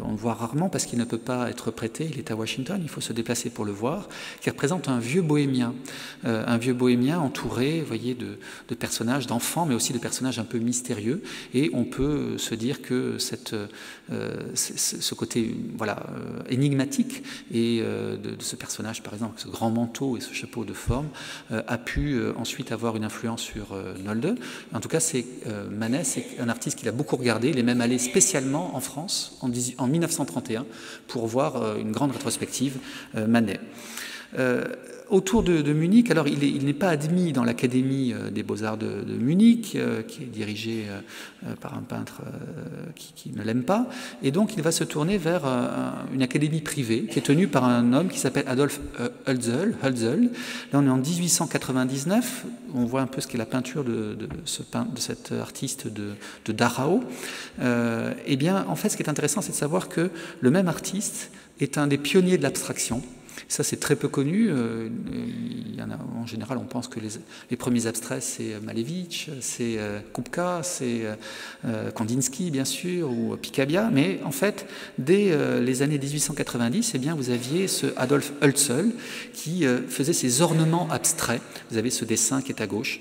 on le voit rarement parce qu'il ne peut pas être prêté, il est à Washington, il faut se déplacer pour le voir, qui représente un vieux bohémien entouré, vous voyez, de personnages, d'enfants, mais aussi de personnages un peu mystérieux, et on peut se dire que ce côté énigmatique et de ce personnage, par exemple, ce grand manteau et ce chapeau de forme, a pu ensuite avoir une influence sur Nolde. En tout cas, Manet, c'est un artiste qu'il a beaucoup regardé, il est même allé spécialement en France en 1931 pour voir une grande rétrospective Manet. Autour de Munich, alors il n'est pas admis dans l'Académie des Beaux-Arts de Munich, qui est dirigée par un peintre qui ne l'aime pas, et donc il va se tourner vers une académie privée qui est tenue par un homme qui s'appelle Adolf Hölzel. Là on est en 1899, on voit un peu ce qu'est la peinture de cet artiste de Dachau. Eh bien, en fait, ce qui est intéressant, c'est de savoir que le même artiste est un des pionniers de l'abstraction. Ça, c'est très peu connu. Il y en a, en général, on pense que les premiers abstraits, c'est Malevich, c'est Kupka, c'est Kandinsky, bien sûr, ou Picabia. Mais en fait, dès les années 1890, eh bien, vous aviez ce Adolf Hölzel qui faisait ses ornements abstraits. Vous avez ce dessin qui est à gauche,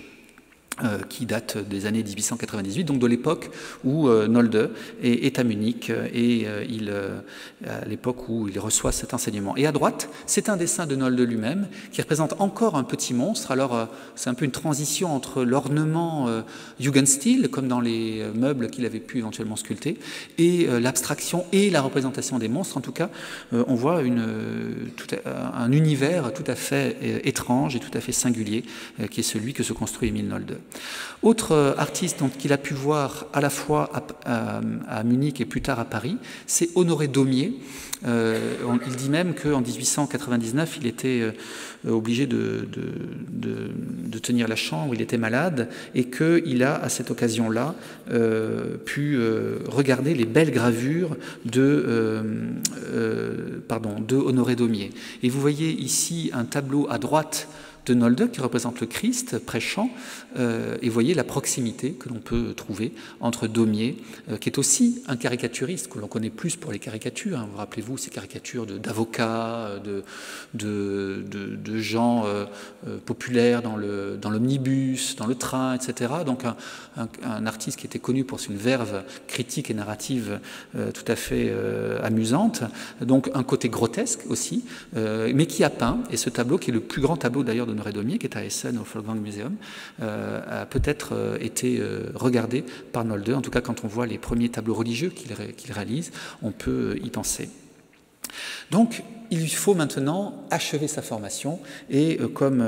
qui date des années 1898, donc de l'époque où Nolde est à Munich et à l'époque où il reçoit cet enseignement. Et à droite, c'est un dessin de Nolde lui-même qui représente encore un petit monstre. Alors c'est un peu une transition entre l'ornement Jugendstil, comme dans les meubles qu'il avait pu éventuellement sculpter, et l'abstraction et la représentation des monstres. En tout cas, on voit un univers tout à fait étrange et tout à fait singulier qui est celui que se construit Émile Nolde. Autre artiste qu'il a pu voir à la fois à Munich et plus tard à Paris, c'est Honoré Daumier. Il dit même qu'en 1899, il était obligé de tenir la chambre, il était malade, et qu'il a, à cette occasion-là, pu regarder les belles gravures de Honoré Daumier. Et vous voyez ici un tableau à droite de Nolde qui représente le Christ prêchant, et voyez la proximité que l'on peut trouver entre Daumier, qui est aussi un caricaturiste que l'on connaît plus pour les caricatures, hein. Vous rappelez-vous ces caricatures d'avocats, de gens populaires dans l'omnibus, dans le train, etc. Donc un artiste qui était connu pour une verve critique et narrative tout à fait amusante, donc un côté grotesque aussi, mais qui a peint, et ce tableau qui est le plus grand tableau d'ailleurs de Honoré Daumier, qui est à Essen au Folkwang Museum, a peut-être été regardé par Nolde. En tout cas, quand on voit les premiers tableaux religieux qu'il réalise, on peut y penser. Donc, il lui faut maintenant achever sa formation et comme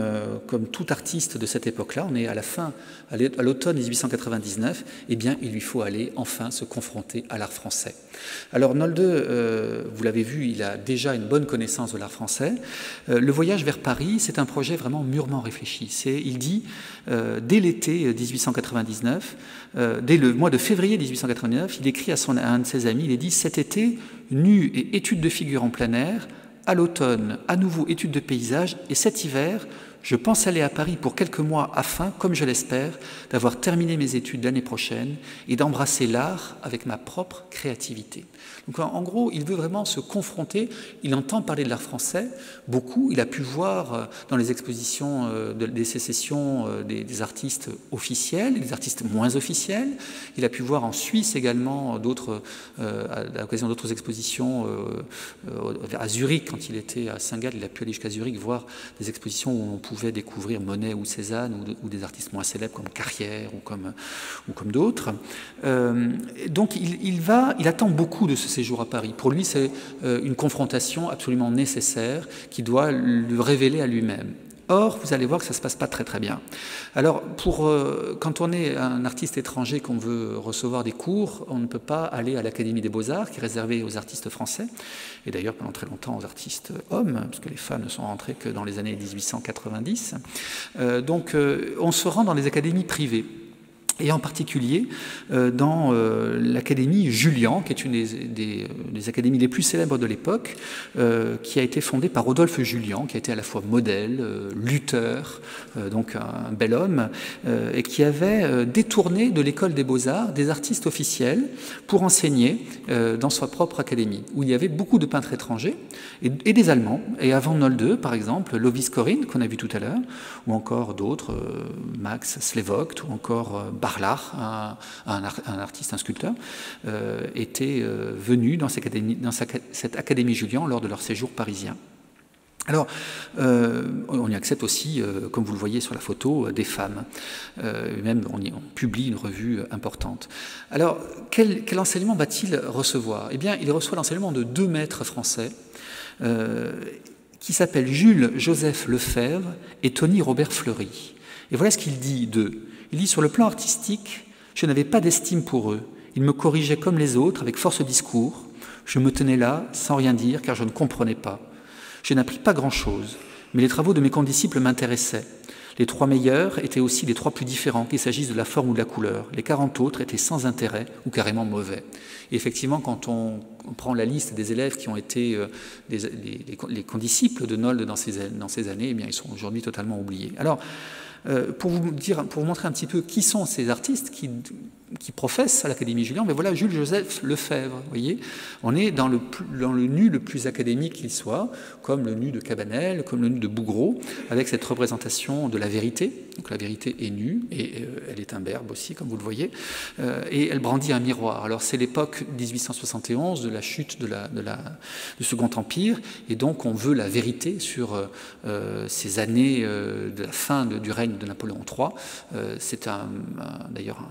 tout artiste de cette époque-là, on est à la fin, à l'automne 1899, eh bien, il lui faut aller enfin se confronter à l'art français. Alors Nolde, vous l'avez vu, il a déjà une bonne connaissance de l'art français. Le voyage vers Paris, c'est un projet vraiment mûrement réfléchi. Il dit, dès l'été 1899, dès le mois de février 1899, il écrit à un de ses amis, il dit « Cet été, nu et études de figure en plein air, à l'automne, à nouveau études de paysage, et cet hiver, je pense aller à Paris pour quelques mois afin, comme je l'espère, d'avoir terminé mes études l'année prochaine et d'embrasser l'art avec ma propre créativité. » Donc en gros, il veut vraiment se confronter, il entend parler de l'art français beaucoup, il a pu voir dans les expositions des sécessions des artistes officiels, des artistes moins officiels, il a pu voir en Suisse également à l'occasion d'autres expositions à Zurich, quand il était à Saint-Gall, il a pu aller jusqu'à Zurich voir des expositions où on pouvait découvrir Monet ou Cézanne ou des artistes moins célèbres comme Carrière ou comme d'autres. Donc il attend beaucoup de ce séjour à Paris. Pour lui, c'est une confrontation absolument nécessaire qui doit le révéler à lui-même. Or, vous allez voir que ça ne se passe pas très très bien. Alors, quand on est un artiste étranger qu'on veut recevoir des cours, on ne peut pas aller à l'Académie des Beaux-Arts, qui est réservée aux artistes français, et d'ailleurs pendant très longtemps aux artistes hommes, parce que les femmes ne sont rentrées que dans les années 1890. Donc, on se rend dans les académies privées. Et en particulier dans l'Académie Julian, qui est une des académies les plus célèbres de l'époque, qui a été fondée par Rodolphe Julian, qui a été à la fois modèle, lutteur, donc un bel homme, et qui avait détourné de l'école des beaux-arts des artistes officiels pour enseigner dans sa propre académie, où il y avait beaucoup de peintres étrangers et des Allemands. Et avant Nolde, par exemple, Lovis Corinne, qu'on a vu tout à l'heure, ou encore d'autres, Max Slevogt, ou encore Barlach, un artiste, un sculpteur, était venu dans cette académie Julian lors de leur séjour parisien. Alors, on y accepte aussi, comme vous le voyez sur la photo, des femmes. Même on publie une revue importante. Alors, quel enseignement va-t-il recevoir? Eh bien, il reçoit l'enseignement de deux maîtres français, qui s'appellent Jules-Joseph Lefebvre et Tony Robert Fleury. Et voilà ce qu'il dit d'eux. Il dit « Sur le plan artistique, je n'avais pas d'estime pour eux. Ils me corrigeaient comme les autres, avec force discours. Je me tenais là, sans rien dire, car je ne comprenais pas. Je n'appris pas grand-chose, mais les travaux de mes condisciples m'intéressaient. Les 3 meilleurs étaient aussi les 3 plus différents, qu'il s'agisse de la forme ou de la couleur. Les 40 autres étaient sans intérêt ou carrément mauvais. » Et effectivement, quand on prend la liste des élèves qui ont été les condisciples de Nolde dans ces années, eh bien, ils sont aujourd'hui totalement oubliés. Alors, pour vous montrer un petit peu qui sont ces artistes qui professent à l'Académie Julian, mais voilà Jules-Joseph Lefebvre, vous voyez, on est dans le nu le plus académique qu'il soit, comme le nu de Cabanel, comme le nu de Bouguereau, avec cette représentation de la vérité. Donc la vérité est nue, et elle est imberbe aussi, comme vous le voyez, et elle brandit un miroir. Alors c'est l'époque 1871, de la chute du Second Empire, et donc on veut la vérité sur ces années de la fin du règne de Napoléon III. C'est d'ailleurs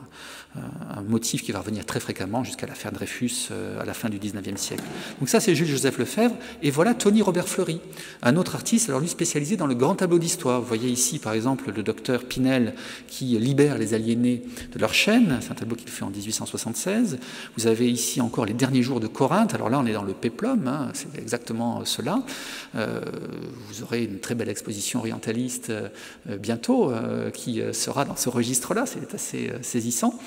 un motif qui va revenir très fréquemment jusqu'à l'affaire Dreyfus à la fin du XIXe siècle. Donc ça, c'est Jules-Joseph Lefebvre. Et voilà Tony Robert Fleury, un autre artiste, alors lui spécialisé dans le grand tableau d'histoire. Vous voyez ici, par exemple, le docteur Pinel qui libère les aliénés de leur chaîne. C'est un tableau qu'il fait en 1876. Vous avez ici encore les derniers jours de Corinthe. Alors là, on est dans le péplum, hein, c'est exactement cela. Vous aurez une très belle exposition orientaliste bientôt qui sera dans ce registre-là. C'est assez saisissant.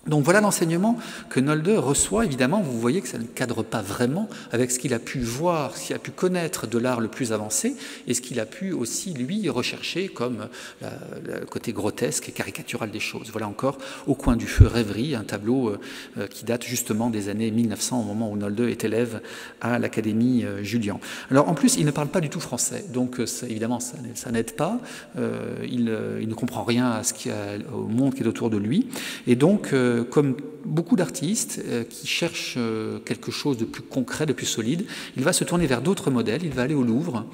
Donc voilà l'enseignement que Nolde reçoit. Évidemment, vous voyez que ça ne cadre pas vraiment avec ce qu'il a pu voir, ce qu'il a pu connaître de l'art le plus avancé et ce qu'il a pu aussi, lui, rechercher comme le côté grotesque et caricatural des choses. Voilà encore Au coin du feu, Rêverie, un tableau qui date justement des années 1900, au moment où Nolde est élève à l'Académie Julian. Alors en plus, il ne parle pas du tout français, donc évidemment, ça n'aide pas. Il ne comprend rien au monde qui est autour de lui. Et donc, comme beaucoup d'artistes qui cherchent quelque chose de plus concret, de plus solide, il va se tourner vers d'autres modèles. Il va aller au Louvre,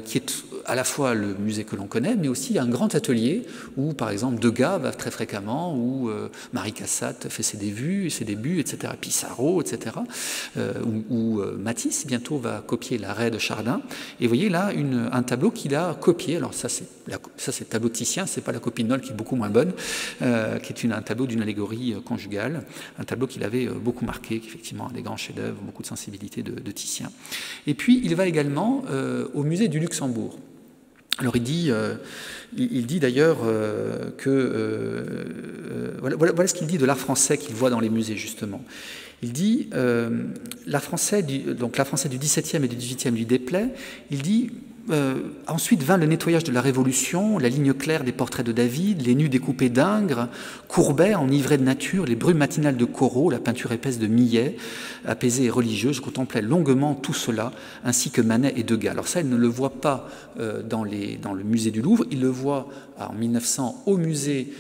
qui est à la fois le musée que l'on connaît, mais aussi un grand atelier où, par exemple, Degas va très fréquemment, où Marie Cassatt fait ses débuts, etc., Pissarro, etc., où Matisse bientôt va copier l'arrêt de Chardin. Et vous voyez là un tableau qu'il a copié. Alors ça c'est le tableau de Titien, c'est pas la copie de Nolde qui est beaucoup moins bonne, qui est un tableau d'une allégorie conjugale, un tableau qu'il avait beaucoup marqué, qui effectivement a des grands chefs-d'œuvre, beaucoup de sensibilité de Titien. Et puis il va également au musée du Luxembourg. Alors il dit d'ailleurs voilà ce qu'il dit de l'art français qu'il voit dans les musées justement. Il dit l'art français du XVIIe et du XVIIIe lui déplaît. Il dit ensuite vint le nettoyage de la Révolution, la ligne claire des portraits de David, les nus découpés d'Ingres, Courbet enivré de nature, les brumes matinales de Corot, la peinture épaisse de Millet, apaisée et religieuse. Je contemplais longuement tout cela, ainsi que Manet et Degas. Alors ça, il ne le voit pas dans le musée du Louvre, il le voit en 1900 au musée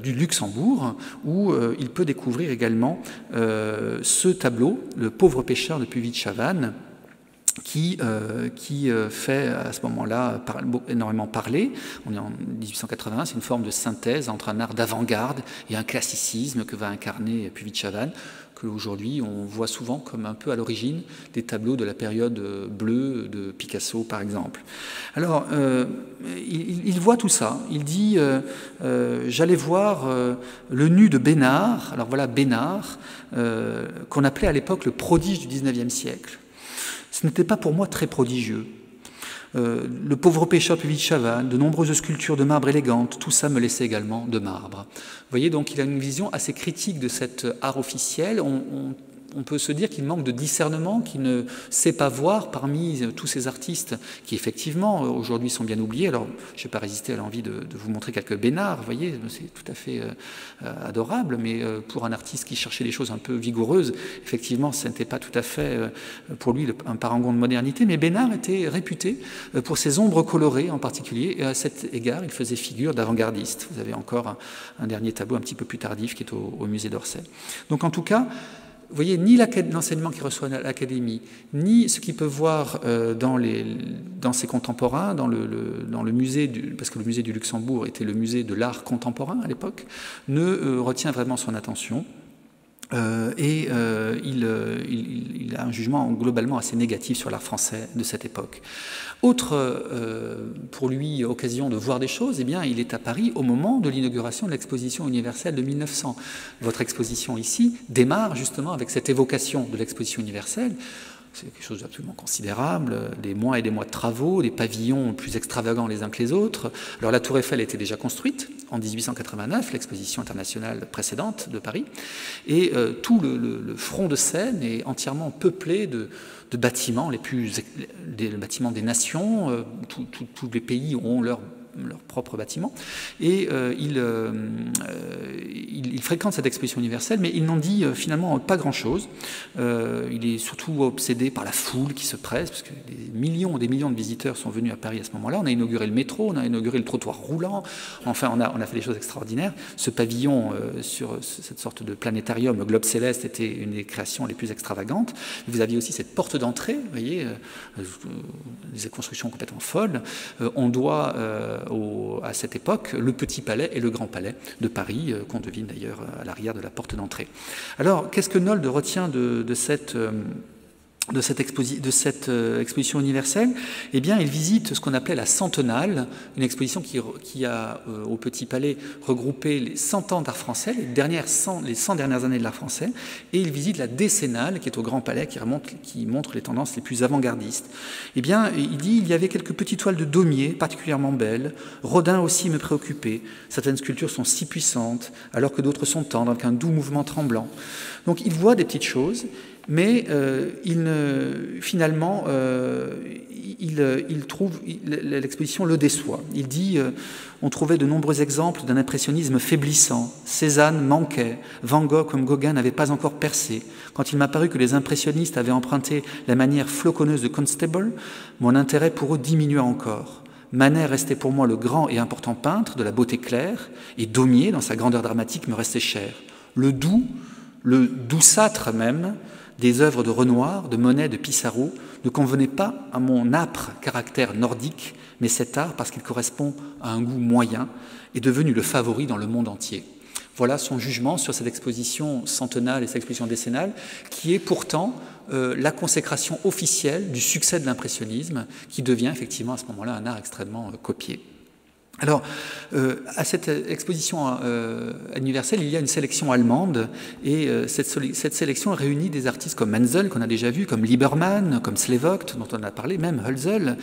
du Luxembourg, où il peut découvrir également ce tableau, Le pauvre pêcheur de Puvis-de-Chavannes, qui fait à ce moment-là énormément parler. On est en 1880, c'est une forme de synthèse entre un art d'avant-garde et un classicisme que va incarner Puvis-de-Chavannes, que aujourd'hui on voit souvent comme un peu à l'origine des tableaux de la période bleue de Picasso par exemple. Alors il voit tout ça, il dit j'allais voir le nu de Bénard, alors voilà Bénard, qu'on appelait à l'époque le prodige du XIXe siècle. Ce n'était pas pour moi très prodigieux. Le pauvre pêcheur Puvis-de-Chavannes, de nombreuses sculptures de marbre élégantes, tout ça me laissait également de marbre. Vous voyez, donc il a une vision assez critique de cet art officiel. On peut se dire qu'il manque de discernement, qu'il ne sait pas voir parmi tous ces artistes qui effectivement aujourd'hui sont bien oubliés. Alors je n'ai pas résisté à l'envie de vous montrer quelques Bénard, vous voyez, c'est tout à fait adorable, mais pour un artiste qui cherchait des choses un peu vigoureuses, effectivement ce n'était pas tout à fait pour lui un parangon de modernité, mais Bénard était réputé pour ses ombres colorées en particulier, et à cet égard il faisait figure d'avant-gardiste. Vous avez encore un dernier tableau un petit peu plus tardif qui est au musée d'Orsay. Donc en tout cas, vous voyez, ni l'enseignement qu'il reçoit à l'Académie, ni ce qu'il peut voir dans ses contemporains, dans le musée, parce que le musée du Luxembourg était le musée de l'art contemporain à l'époque, ne retient vraiment son attention. il a un jugement globalement assez négatif sur l'art français de cette époque. Autre, pour lui, occasion de voir des choses, eh bien, il est à Paris au moment de l'inauguration de l'exposition universelle de 1900. Votre exposition ici démarre justement avec cette évocation de l'exposition universelle. C'est quelque chose d'absolument considérable, des mois et des mois de travaux, des pavillons plus extravagants les uns que les autres. Alors la Tour Eiffel était déjà construite en 1889, l'exposition internationale précédente de Paris, et tout le front de Seine est entièrement peuplé de bâtiments, des bâtiments des nations. Tous les pays ont leur propre bâtiment, et il fréquente cette exposition universelle, mais il n'en dit finalement pas grand-chose. Il est surtout obsédé par la foule qui se presse, parce que des millions de visiteurs sont venus à Paris à ce moment-là. On a inauguré le métro, on a inauguré le trottoir roulant, enfin on a fait des choses extraordinaires. Ce pavillon sur cette sorte de planétarium, le globe céleste, était une des créations les plus extravagantes. Vous aviez aussi cette porte d'entrée, vous voyez, des constructions complètement folles. On doit à cette époque le Petit Palais et le Grand Palais de Paris, qu'on devine d'ailleurs à l'arrière de la porte d'entrée. Alors, qu'est-ce que Nold retient de cette exposition universelle? Eh bien, il visite ce qu'on appelait la Centenale, une exposition qui a, au Petit Palais, regroupé les 100 ans d'art français, les 100 dernières années de l'art français, et il visite la Décennale, qui est au Grand Palais, qui montre les tendances les plus avant-gardistes. Eh bien, il dit, il y avait quelques petites toiles de Daumier, particulièrement belles, Rodin aussi me préoccupait, certaines sculptures sont si puissantes, alors que d'autres sont tendres, avec un doux mouvement tremblant. Donc, il voit des petites choses, mais finalement, il trouve l'exposition le déçoit. Il dit on trouvait de nombreux exemples d'un impressionnisme faiblissant. Cézanne manquait, Van Gogh comme Gauguin n'avait pas encore percé. Quand il m'a paru que les impressionnistes avaient emprunté la manière floconneuse de Constable, mon intérêt pour eux diminua encore. Manet restait pour moi le grand et important peintre de la beauté claire, et Daumier, dans sa grandeur dramatique, me restait cher. Le douçâtre même, des œuvres de Renoir, de Monet, de Pissarro ne convenaient pas à mon âpre caractère nordique, mais cet art, parce qu'il correspond à un goût moyen, est devenu le favori dans le monde entier. Voilà son jugement sur cette exposition centenale et cette exposition décennale, qui est pourtant la consécration officielle du succès de l'impressionnisme, qui devient effectivement à ce moment-là un art extrêmement copié. Alors, à cette exposition universelle, il y a une sélection allemande, et cette sélection réunit des artistes comme Menzel, qu'on a déjà vu, comme Liebermann, comme Slevogt, dont on a parlé, même Hölzel,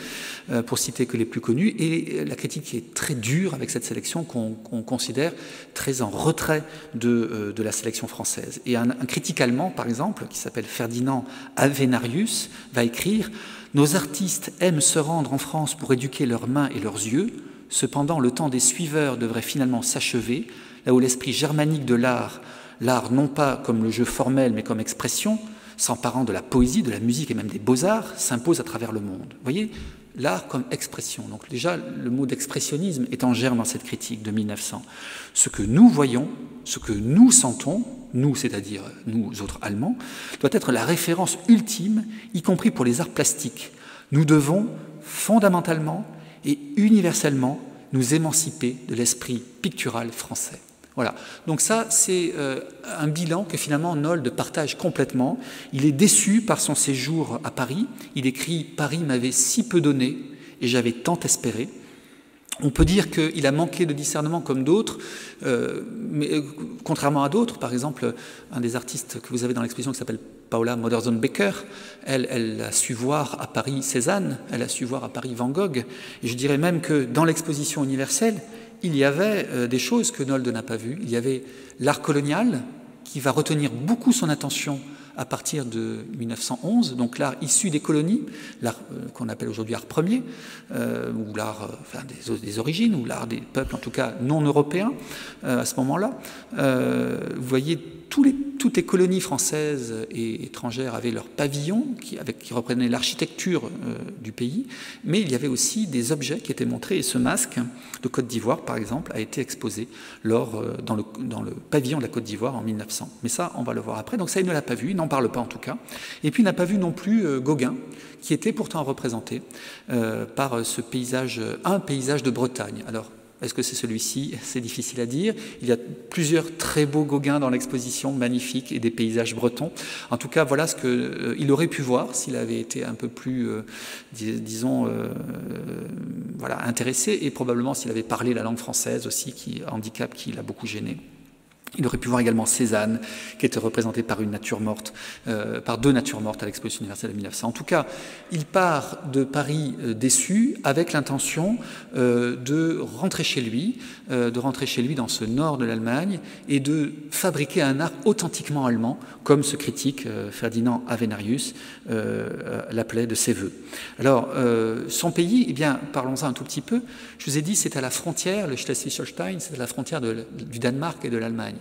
pour citer que les plus connus, et la critique est très dure avec cette sélection qu'on considère très en retrait de la sélection française. Et un critique allemand, par exemple, qui s'appelle Ferdinand Avenarius, va écrire « Nos artistes aiment se rendre en France pour éduquer leurs mains et leurs yeux. Cependant, le temps des suiveurs devrait finalement s'achever, là où l'esprit germanique de l'art non pas comme le jeu formel, mais comme expression, s'emparant de la poésie, de la musique et même des beaux-arts, s'impose à travers le monde. Vous voyez, l'art comme expression. Donc déjà, le mot d'expressionnisme est en germe dans cette critique de 1900. Ce que nous voyons, ce que nous sentons, nous, c'est-à-dire nous autres Allemands, doit être la référence ultime, y compris pour les arts plastiques. Nous devons fondamentalement et universellement nous émanciper de l'esprit pictural français. Voilà. Donc ça, c'est un bilan que finalement Nold partage complètement. Il est déçu par son séjour à Paris. Il écrit « Paris m'avait si peu donné et j'avais tant espéré ». On peut dire qu'il a manqué de discernement comme d'autres, mais contrairement à d'autres, par exemple, un des artistes que vous avez dans l'exposition qui s'appelle Paula Modersohn-Becker, elle a su voir à Paris Cézanne, elle a su voir à Paris Van Gogh, et je dirais même que dans l'exposition universelle, il y avait des choses que Nold n'a pas vues. Il y avait l'art colonial qui va retenir beaucoup son attention à partir de 1911, donc l'art issu des colonies, l'art qu'on appelle aujourd'hui art premier, ou l'art des origines, ou l'art des peuples en tout cas non européens à ce moment-là. Vous voyez, toutes les colonies françaises et étrangères avaient leurs pavillons qui reprenaient l'architecture du pays, mais il y avait aussi des objets qui étaient montrés, et ce masque de Côte d'Ivoire, par exemple, a été exposé dans le pavillon de la Côte d'Ivoire en 1900. Mais ça, on va le voir après. Donc ça, il ne l'a pas vu, il n'en parle pas en tout cas. Et puis il n'a pas vu non plus Gauguin, qui était pourtant représenté par un paysage de Bretagne. Alors, Est-ce que c'est celui-ci? C'est difficile à dire. Il y a plusieurs très beaux Gauguins dans l'exposition, magnifiques, et des paysages bretons. En tout cas, voilà ce qu'il aurait pu voir s'il avait été un peu plus, disons, voilà, intéressé, et probablement s'il avait parlé la langue française aussi, handicap qui l'a beaucoup gêné. Il aurait pu voir également Cézanne, qui était représentée par une nature morte, par deux natures mortes à l'exposition universelle de 1900. En tout cas, il part de Paris déçu, avec l'intention de rentrer chez lui dans ce nord de l'Allemagne, et de fabriquer un art authentiquement allemand, comme ce critique Ferdinand Avenarius l'appelait de ses voeux. Alors, son pays, eh bien, parlons-en un tout petit peu. Je vous ai dit, c'est à la frontière, le Schleswig-Holstein, c'est à la frontière du Danemark et de l'Allemagne.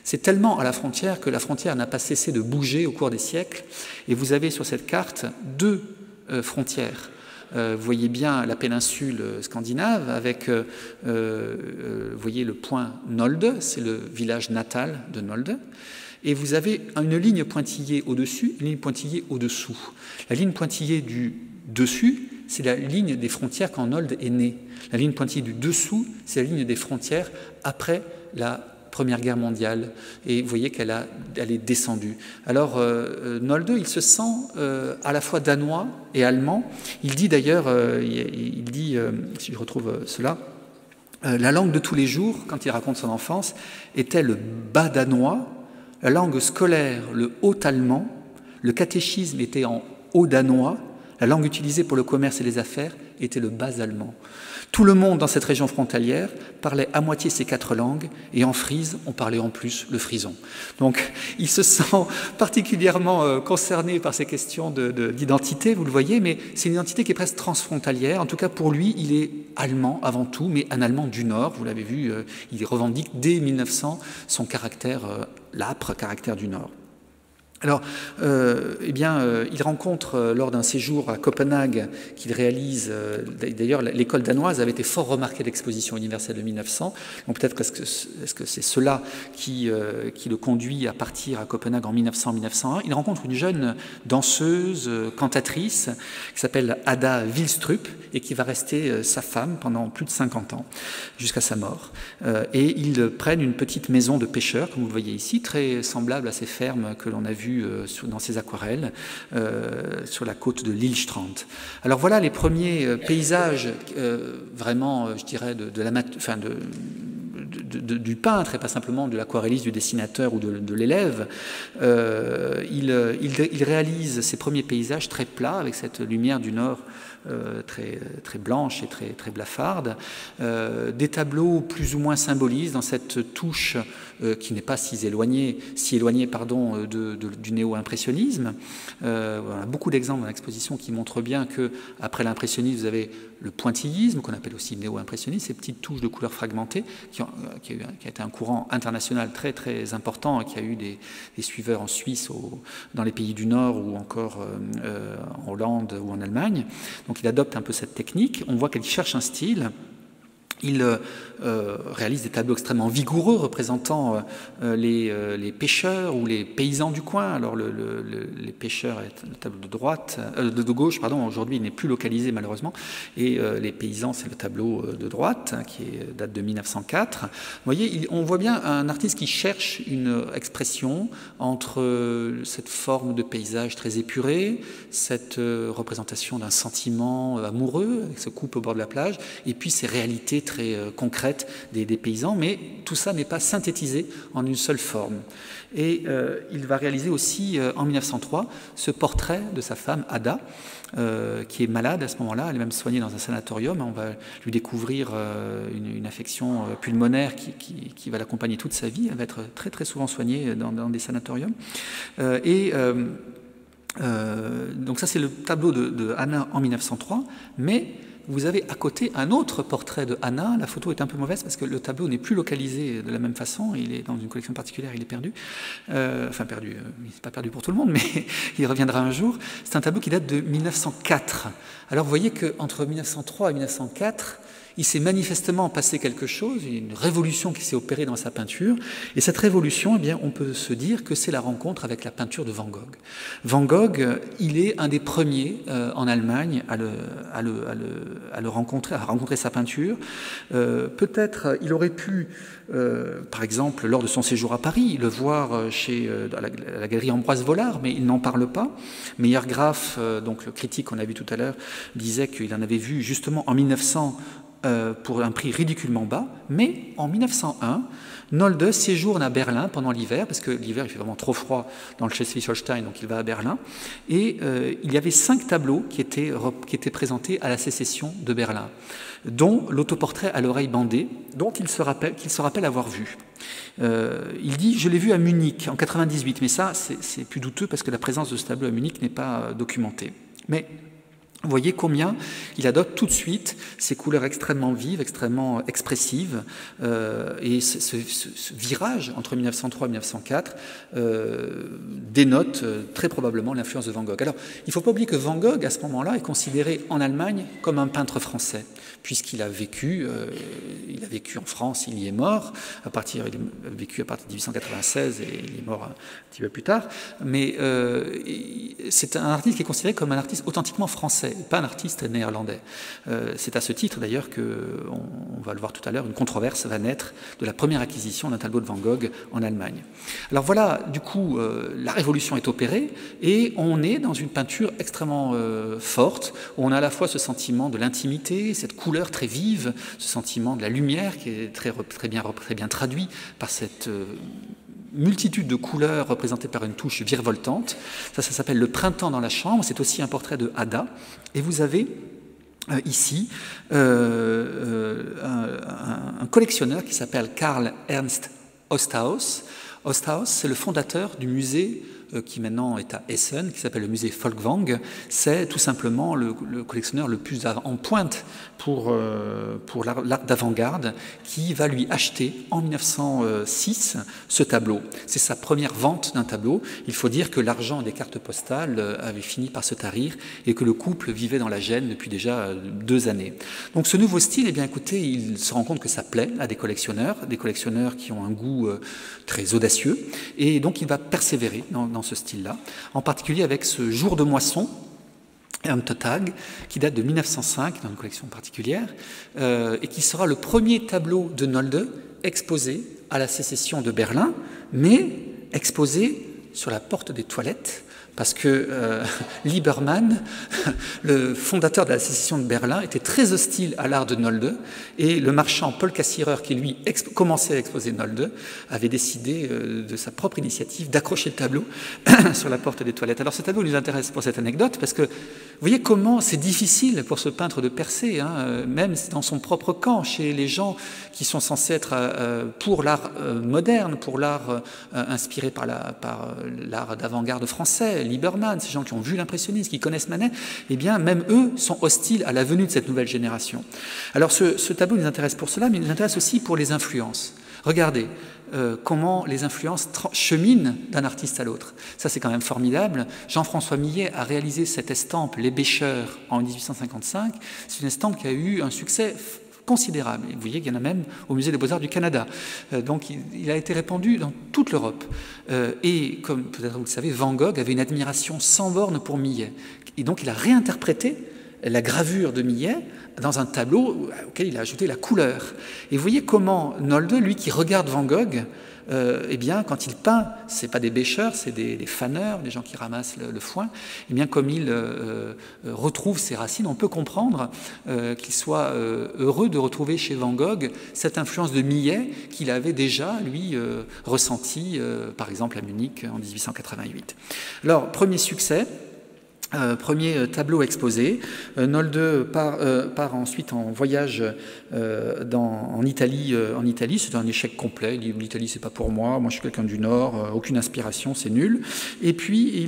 C'est tellement à la frontière que la frontière n'a pas cessé de bouger au cours des siècles. Et vous avez sur cette carte deux frontières. Vous voyez bien la péninsule scandinave avec, vous voyez le point Nolde, c'est le village natal de Nolde. Et vous avez une ligne pointillée au-dessus, une ligne pointillée au-dessous. La ligne pointillée du dessus, c'est la ligne des frontières quand Nolde est né. La ligne pointillée du dessous, c'est la ligne des frontières après la Première Guerre mondiale, et vous voyez qu'elle est descendue. Alors, Nolde, il se sent à la fois danois et allemand. Il dit d'ailleurs, si je retrouve cela, la langue de tous les jours, quand il raconte son enfance, était le bas danois, la langue scolaire, le haut allemand, le catéchisme était en haut danois, la langue utilisée pour le commerce et les affaires était le bas allemand. Tout le monde dans cette région frontalière parlait à moitié ces quatre langues, et en Frise, on parlait en plus le frison. Donc, il se sent particulièrement concerné par ces questions d'identité, vous le voyez, mais c'est une identité qui est presque transfrontalière. En tout cas, pour lui, il est allemand avant tout, mais un Allemand du Nord, vous l'avez vu, il revendique dès 1900 son caractère, l'âpre caractère du Nord. Alors, il rencontre lors d'un séjour à Copenhague qu'il réalise, d'ailleurs l'école danoise avait été fort remarquée de l'exposition universelle de 1900, donc peut-être est-ce que c'est cela qui le conduit à partir à Copenhague en 1900-1901. Il rencontre une jeune danseuse, cantatrice, qui s'appelle Ada Wilstrup, et qui va rester sa femme pendant plus de 50 ans, jusqu'à sa mort. Et ils prennent une petite maison de pêcheurs, comme vous le voyez ici, très semblable à ces fermes que l'on a vues dans ces aquarelles sur la côte de Lillstrand. Alors voilà les premiers paysages vraiment, je dirais, du peintre et pas simplement de l'aquarelliste, du dessinateur ou de l'élève. Il réalise ces premiers paysages très plats avec cette lumière du Nord très blanche et très blafarde, des tableaux plus ou moins symbolistes dans cette touche qui n'est pas si éloignée du néo-impressionnisme. On a beaucoup d'exemples dans l'exposition qui montrent bien qu'après l'impressionnisme, vous avez le pointillisme, qu'on appelle aussi néo-impressionnisme, ces petites touches de couleurs fragmentées, qui a été un courant international très très important, et qui a eu des suiveurs en Suisse, dans les pays du Nord, ou encore en Hollande ou en Allemagne. Donc il adopte un peu cette technique. On voit qu'il cherche un style. Il réalise des tableaux extrêmement vigoureux représentant les pêcheurs ou les paysans du coin. Alors les pêcheurs est le tableau de gauche, aujourd'hui il n'est plus localisé malheureusement, et les paysans c'est le tableau de droite qui date de 1904. Vous voyez, on voit bien un artiste qui cherche une expression entre cette forme de paysage très épuré, cette représentation d'un sentiment amoureux avec ce couple au bord de la plage, et puis ces réalités très concrètes des paysans, mais tout ça n'est pas synthétisé en une seule forme. Et il va réaliser aussi en 1903 ce portrait de sa femme Ada, qui est malade à ce moment-là, elle est même soignée dans un sanatorium. On va lui découvrir une affection pulmonaire qui va l'accompagner toute sa vie. Elle va être très très souvent soignée dans des sanatoriums. Donc ça c'est le tableau de Anna en 1903, mais vous avez à côté un autre portrait de Anna. La photo est un peu mauvaise parce que le tableau n'est plus localisé de la même façon. Il est dans une collection particulière, il est perdu. Enfin perdu, il n'est pas perdu pour tout le monde, mais il reviendra un jour. C'est un tableau qui date de 1904. Alors vous voyez qu'entre 1903 et 1904, il s'est manifestement passé quelque chose, une révolution qui s'est opérée dans sa peinture. Et cette révolution, eh bien, on peut se dire que c'est la rencontre avec la peinture de Van Gogh. Van Gogh, il est un des premiers en Allemagne à rencontrer sa peinture. Peut-être il aurait pu, par exemple, lors de son séjour à Paris, le voir à la galerie Ambroise Vollard, mais il n'en parle pas. Meyergraff, donc le critique qu'on a vu tout à l'heure, disait qu'il en avait vu justement en 1900 pour un prix ridiculement bas, mais en 1901, Nolde séjourne à Berlin pendant l'hiver, parce que l'hiver il fait vraiment trop froid dans le Schleswig-Holstein, donc il va à Berlin, et il y avait 5 tableaux qui étaient présentés à la sécession de Berlin, dont l'autoportrait à l'oreille bandée, dont qu'il se rappelle avoir vu. Il dit « Je l'ai vu à Munich en 98 », mais ça c'est plus douteux parce que la présence de ce tableau à Munich n'est pas documentée. Mais vous voyez combien il adopte tout de suite ces couleurs extrêmement vives, extrêmement expressives, et ce virage entre 1903 et 1904 dénote très probablement l'influence de Van Gogh. Alors, il ne faut pas oublier que Van Gogh, à ce moment-là, est considéré en Allemagne comme un peintre français, puisqu'il a vécu en France, il y est mort, il a vécu à partir de 1896 et il est mort un petit peu plus tard, mais c'est un artiste qui est considéré comme un artiste authentiquement français, pas un artiste néerlandais. C'est à ce titre d'ailleurs on va le voir tout à l'heure, une controverse va naître de la première acquisition d'un tableau de Van Gogh en Allemagne. Alors voilà, du coup, la révolution est opérée et on est dans une peinture extrêmement forte, où on a à la fois ce sentiment de l'intimité, cette couleur très vive, ce sentiment de la lumière qui est très bien traduit par cette multitude de couleurs représentées par une touche virevoltante. Ça s'appelle Le printemps dans la chambre. C'est aussi un portrait de Ada. Et vous avez ici un collectionneur qui s'appelle Karl Ernst Osthaus. Osthaus, c'est le fondateur du musée qui maintenant est à Essen, qui s'appelle le musée Folkwang. C'est tout simplement le collectionneur le plus en pointe pour l'art d'avant-garde, qui va lui acheter en 1906 ce tableau. C'est sa première vente d'un tableau. Il faut dire que l'argent des cartes postales avait fini par se tarir et que le couple vivait dans la gêne depuis déjà 2 années. Donc ce nouveau style, eh bien écoutez, il se rend compte que ça plaît à des collectionneurs qui ont un goût très audacieux, et donc il va persévérer dans ce style-là, en particulier avec ce Jour de moisson, Erntetag, qui date de 1905, dans une collection particulière, et qui sera le premier tableau de Nolde exposé à la sécession de Berlin, mais exposé sur la porte des toilettes, parce que Liebermann, le fondateur de la sécession de Berlin, était très hostile à l'art de Nolde, et le marchand Paul Cassirer, qui lui commençait à exposer Nolde, avait décidé de sa propre initiative d'accrocher le tableau sur la porte des toilettes. Alors ce tableau nous intéresse pour cette anecdote, parce que vous voyez comment c'est difficile pour ce peintre de percer, même dans son propre camp, chez les gens qui sont censés être pour l'art moderne, pour l'art inspiré par l'art d'avant-garde français, Liebermann, ces gens qui ont vu l'impressionnisme, qui connaissent Manet, eh bien, même eux sont hostiles à la venue de cette nouvelle génération. Alors, ce tableau nous intéresse pour cela, mais il nous intéresse aussi pour les influences. Regardez comment les influences cheminent d'un artiste à l'autre. Ça, c'est quand même formidable. Jean-François Millet a réalisé cette estampe, Les Bêcheurs, en 1855. C'est une estampe qui a eu un succès considérable. Et vous voyez qu'il y en a même au Musée des Beaux-Arts du Canada. Donc il a été répandu dans toute l'Europe. Et comme peut-être vous le savez, Van Gogh avait une admiration sans borne pour Millet. Et donc il a réinterprété la gravure de Millet dans un tableau auquel il a ajouté la couleur. Et vous voyez comment Nolde, lui qui regarde Van Gogh, eh bien, quand il peint, ce n'est pas des bêcheurs, c'est des faneurs, des gens qui ramassent le foin, eh bien, comme il retrouve ses racines, on peut comprendre qu'il soit heureux de retrouver chez Van Gogh cette influence de Millet qu'il avait déjà, lui, ressentie, par exemple, à Munich en 1888. Alors, premier succès. Premier tableau exposé. Nolde part ensuite en voyage en Italie. C'est un échec complet. Il dit l'Italie, c'est pas pour moi. Moi, je suis quelqu'un du Nord. Aucune inspiration, c'est nul. Et puis,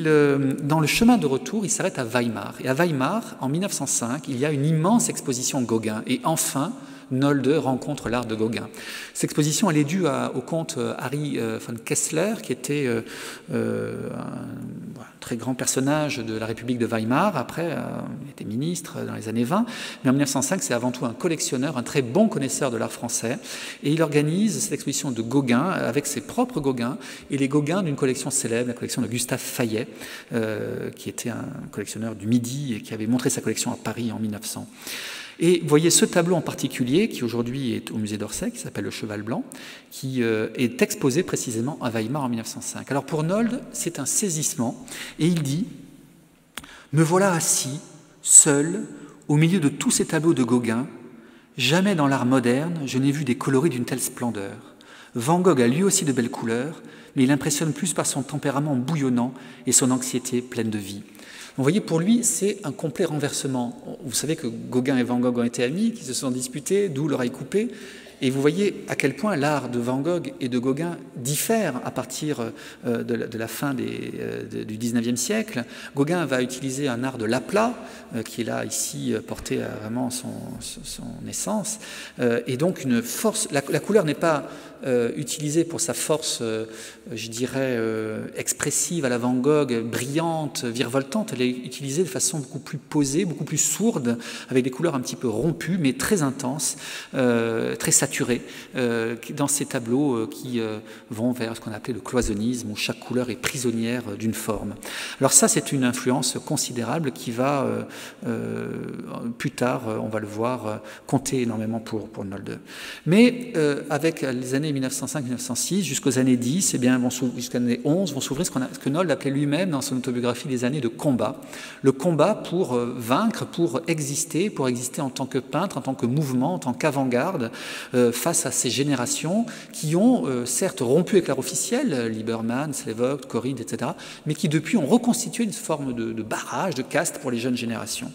dans le chemin de retour, il s'arrête à Weimar. Et à Weimar, en 1905, il y a une immense exposition Gauguin. Et enfin, Nolde rencontre l'art de Gauguin. Cette exposition, elle est due au comte Harry von Kessler, qui était un très grand personnage de la République de Weimar. Après, il était ministre dans les années 20. Mais en 1905, c'est avant tout un collectionneur, un très bon connaisseur de l'art français. Et il organise cette exposition de Gauguin avec ses propres Gauguins et les Gauguins d'une collection célèbre, la collection de Gustave Fayet, qui était un collectionneur du Midi et qui avait montré sa collection à Paris en 1900. Et vous voyez ce tableau en particulier, qui aujourd'hui est au musée d'Orsay, qui s'appelle Le Cheval Blanc, qui est exposé précisément à Weimar en 1905. Alors pour Nold, c'est un saisissement, et il dit « Me voilà assis, seul, au milieu de tous ces tableaux de Gauguin. Jamais dans l'art moderne, je n'ai vu des coloris d'une telle splendeur. Van Gogh a lui aussi de belles couleurs, mais il impressionne plus par son tempérament bouillonnant et son anxiété pleine de vie. » Vous voyez, pour lui, c'est un complet renversement. Vous savez que Gauguin et Van Gogh ont été amis, qu'ils se sont disputés, d'où l'oreille coupée. Et vous voyez à quel point l'art de Van Gogh et de Gauguin diffère à partir de la fin du XIXe siècle. Gauguin va utiliser un art de l'aplat, qui est là, ici, porté à vraiment son essence. Et donc, une force. La couleur n'est pas utilisée pour sa force, je dirais, expressive à la Van Gogh, brillante, virevoltante. Elle est utilisée de façon beaucoup plus posée, beaucoup plus sourde, avec des couleurs un petit peu rompues, mais très intenses, très saturées, dans ces tableaux qui vont vers ce qu'on appelait le cloisonnisme, où chaque couleur est prisonnière d'une forme. Alors ça, c'est une influence considérable qui va, plus tard, on va le voir, compter énormément pour Nolde. Mais avec les années 1905-1906 jusqu'aux années 10, eh bien, jusqu'aux années 11, vont s'ouvrir ce que Nolde appelait lui-même dans son autobiographie des années de combat. Le combat pour vaincre, pour exister en tant que peintre, en tant que mouvement, en tant qu'avant-garde, face à ces générations qui ont certes rompu avec l'art officiel, Liebermann, Slevogt, Corinne, etc., mais qui depuis ont reconstitué une forme de barrage, de caste pour les jeunes générations.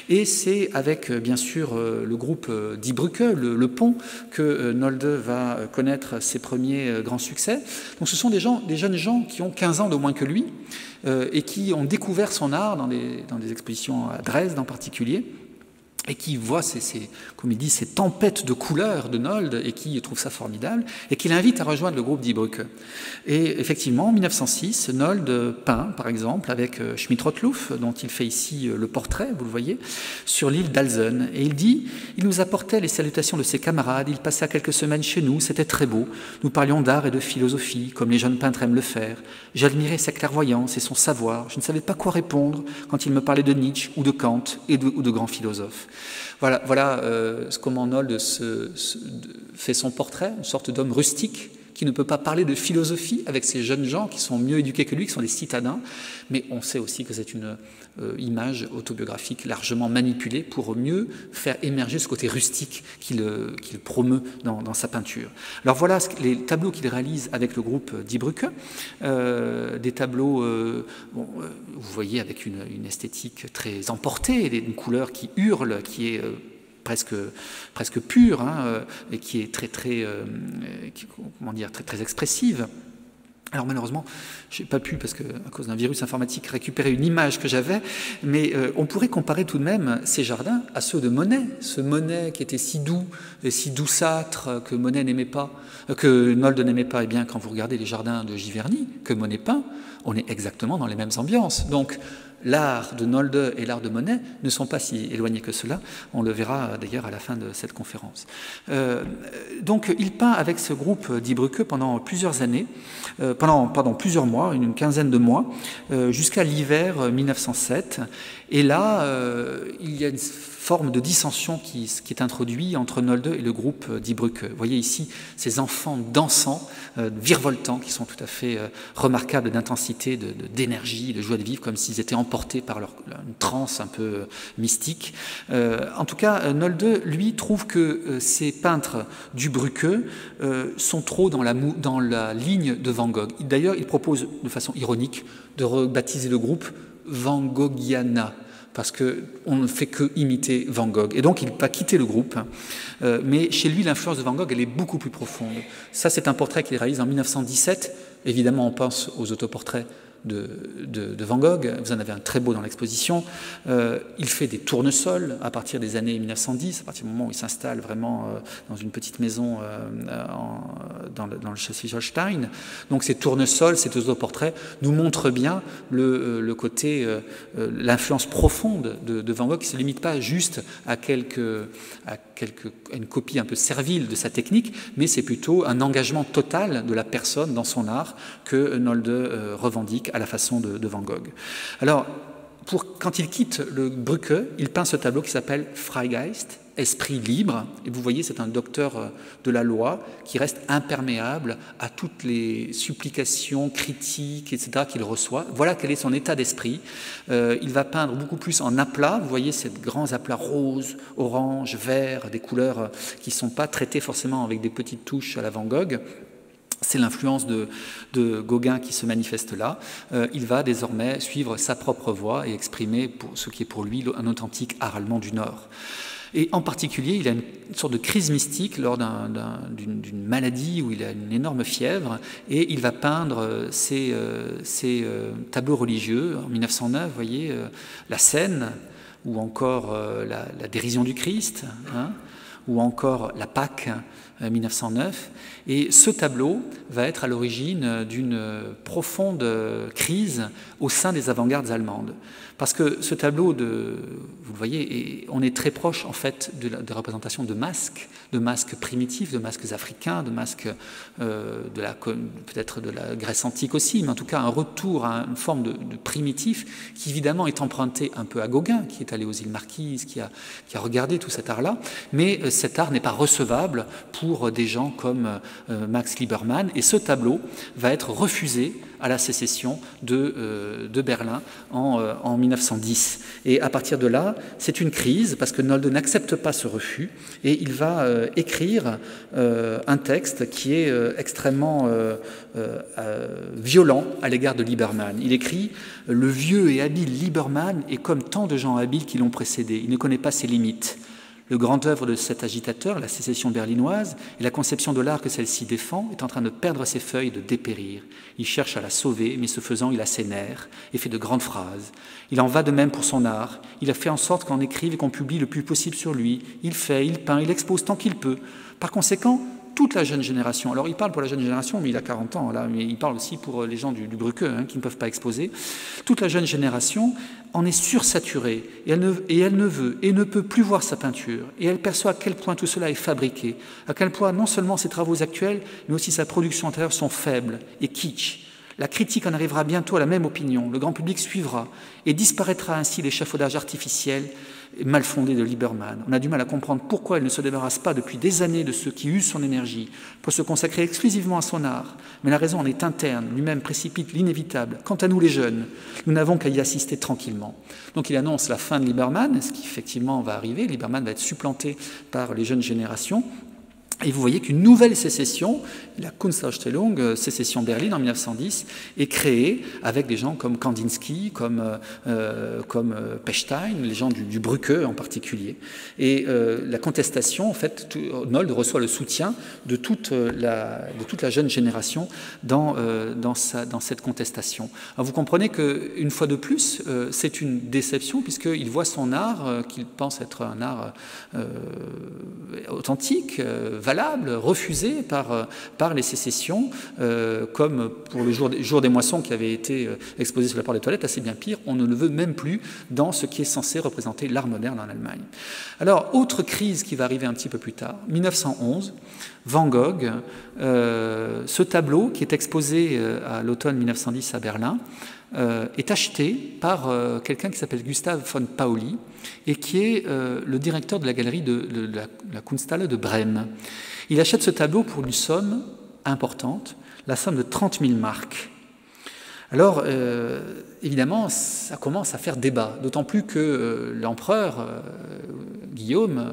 Et c'est avec, bien sûr, le groupe Die Brücke, le pont, que Nolde va connaître ses premiers grands succès. Donc ce sont des jeunes gens qui ont 15 ans de moins que lui et qui ont découvert son art dans des expositions à Dresde en particulier, et qui voit comme il dit, ces tempêtes de couleurs de Nolde et qui trouve ça formidable, et qui l'invite à rejoindre le groupe Die Brücke. Et effectivement, en 1906, Nolde peint, par exemple, avec Schmidt-Rottluff, dont il fait ici le portrait, vous le voyez, sur l'île d'Alsen. Et il dit « Il nous apportait les salutations de ses camarades, il passa quelques semaines chez nous, c'était très beau. Nous parlions d'art et de philosophie, comme les jeunes peintres aiment le faire. J'admirais sa clairvoyance et son savoir. Je ne savais pas quoi répondre quand il me parlait de Nietzsche ou de Kant ou de grands philosophes. » Voilà comment Nolde fait son portrait, une sorte d'homme rustique qui ne peut pas parler de philosophie avec ces jeunes gens qui sont mieux éduqués que lui, qui sont des citadins, mais on sait aussi que c'est une image autobiographique largement manipulée pour mieux faire émerger ce côté rustique qu'il promeut dans sa peinture. Alors voilà les tableaux qu'il réalise avec le groupe Die Brücke, des tableaux, vous voyez, avec une esthétique très emportée, une couleur qui hurle, qui est presque pure, et qui est très expressive. Alors malheureusement, je n'ai pas pu, parce qu'à cause d'un virus informatique, récupérer une image que j'avais, mais on pourrait comparer tout de même ces jardins à ceux de Monet. Ce Monet qui était si doux et si douceâtre que Monet n'aimait pas, que Nolde n'aimait pas. Eh bien, quand vous regardez les jardins de Giverny que Monet peint, on est exactement dans les mêmes ambiances. Donc l'art de Nolde et l'art de Monet ne sont pas si éloignés que cela. On le verra d'ailleurs à la fin de cette conférence. Donc il peint avec ce groupe Die Brücke pendant plusieurs années, plusieurs mois, une quinzaine de mois, jusqu'à l'hiver 1907. Et là, il y a une forme de dissension qui est introduite entre Nolde et le groupe Die Brücke. Vous voyez ici ces enfants dansants, virevoltants, qui sont tout à fait remarquables d'intensité, d'énergie, de joie de vivre, comme s'ils étaient emportés par une transe un peu mystique. En tout cas, Nolde, lui, trouve que ces peintres du Brücke sont trop dans la ligne de Van Gogh. D'ailleurs, il propose de façon ironique de rebaptiser le groupe Van Goghiana, parce qu'on ne fait que imiter Van Gogh. Et donc, il va quitter le groupe. Mais chez lui, l'influence de Van Gogh, elle est beaucoup plus profonde. Ça, c'est un portrait qu'il réalise en 1917. Évidemment, on pense aux autoportraits de Van Gogh. Vous en avez un très beau dans l'exposition. Il fait des tournesols à partir des années 1910, à partir du moment où il s'installe vraiment dans une petite maison dans le Schleswig-Holstein. Donc ces tournesols, ces autoportraits nous montrent bien le côté, l'influence profonde de Van Gogh, qui ne se limite pas juste à une copie un peu servile de sa technique, mais c'est plutôt un engagement total de la personne dans son art que Nolde revendique à la façon de Van Gogh. Alors, quand il quitte le Brücke, il peint ce tableau qui s'appelle Freigeist, esprit libre, et vous voyez, c'est un docteur de la loi qui reste imperméable à toutes les supplications, critiques, etc. qu'il reçoit. Voilà quel est son état d'esprit. Il va peindre beaucoup plus en aplats. Vous voyez ces grands aplats roses, orange, vert, des couleurs qui ne sont pas traitées forcément avec des petites touches à la Van Gogh. C'est l'influence de Gauguin qui se manifeste là. Il va désormais suivre sa propre voie et exprimer ce qui est pour lui un authentique art allemand du Nord. Et en particulier, il a une sorte de crise mystique lors d'une maladie où il a une énorme fièvre, et il va peindre ses tableaux religieux. En 1909, vous voyez, la Seine, ou encore la dérision du Christ, hein, ou encore la Pâque, 1909. Et ce tableau va être à l'origine d'une profonde crise au sein des avant-gardes allemandes. Parce que ce tableau, vous le voyez, on est très proche en fait de représentation de masques primitifs, de masques africains, de masques peut-être de la Grèce antique aussi, mais en tout cas un retour à une forme de primitif qui évidemment est emprunté un peu à Gauguin, qui est allé aux îles Marquises, qui a regardé tout cet art-là, mais cet art n'est pas recevable pour des gens comme Max Liebermann, et ce tableau va être refusé à la sécession de Berlin en 1910. Et à partir de là, c'est une crise, parce que Nolde n'accepte pas ce refus, et il va écrire un texte qui est extrêmement violent à l'égard de Liebermann. Il écrit « Le vieux et habile Liebermann est comme tant de gens habiles qui l'ont précédé. Il ne connaît pas ses limites. Le grand œuvre de cet agitateur, la sécession berlinoise, et la conception de l'art que celle-ci défend, est en train de perdre ses feuilles, de dépérir. Il cherche à la sauver, mais ce faisant, il a ses nerfs et fait de grandes phrases. Il en va de même pour son art. Il a fait en sorte qu'on écrive et qu'on publie le plus possible sur lui. Il fait, il peint, il expose tant qu'il peut. Par conséquent, toute la jeune génération, alors il parle pour la jeune génération, mais il a 40 ans, là, mais il parle aussi pour les gens du Brücke, hein, qui ne peuvent pas exposer, toute la jeune génération en est sursaturée, et elle ne veut et ne peut plus voir sa peinture, et elle perçoit à quel point tout cela est fabriqué, à quel point non seulement ses travaux actuels, mais aussi sa production antérieure sont faibles et kitsch. La critique en arrivera bientôt à la même opinion, le grand public suivra, et disparaîtra ainsi l'échafaudage artificiel mal fondé de Liebermann. On a du mal à comprendre pourquoi il ne se débarrasse pas depuis des années de ceux qui usent son énergie pour se consacrer exclusivement à son art. Mais la raison en est interne, lui-même précipite l'inévitable. Quant à nous les jeunes, nous n'avons qu'à y assister tranquillement. Donc il annonce la fin de Liebermann, ce qui effectivement va arriver. Liebermann va être supplanté par les jeunes générations. Et vous voyez qu'une nouvelle sécession, la Kunstausstellung, sécession Berlin en 1910, est créée avec des gens comme Kandinsky, comme Pechstein, les gens du Brücke en particulier. Et la contestation, en fait, Nolde reçoit le soutien de toute la jeune génération dans cette contestation. Alors vous comprenez qu'une fois de plus, c'est une déception, puisqu'il voit son art, qu'il pense être un art authentique, valable, refusé par les sécessions, comme pour le jour des moissons qui avait été exposé sur la porte des toilettes, assez bien pire, on ne le veut même plus dans ce qui est censé représenter l'art moderne en Allemagne. Alors, autre crise qui va arriver un petit peu plus tard, 1911, Van Gogh, ce tableau qui est exposé à l'automne 1910 à Berlin, est acheté par quelqu'un qui s'appelle Gustav von Pauli et qui est le directeur de la galerie de la Kunsthalle de Brême. Il achète ce tableau pour une somme importante, la somme de 30 000 marks. Alors, évidemment, ça commence à faire débat, d'autant plus que l'empereur Guillaume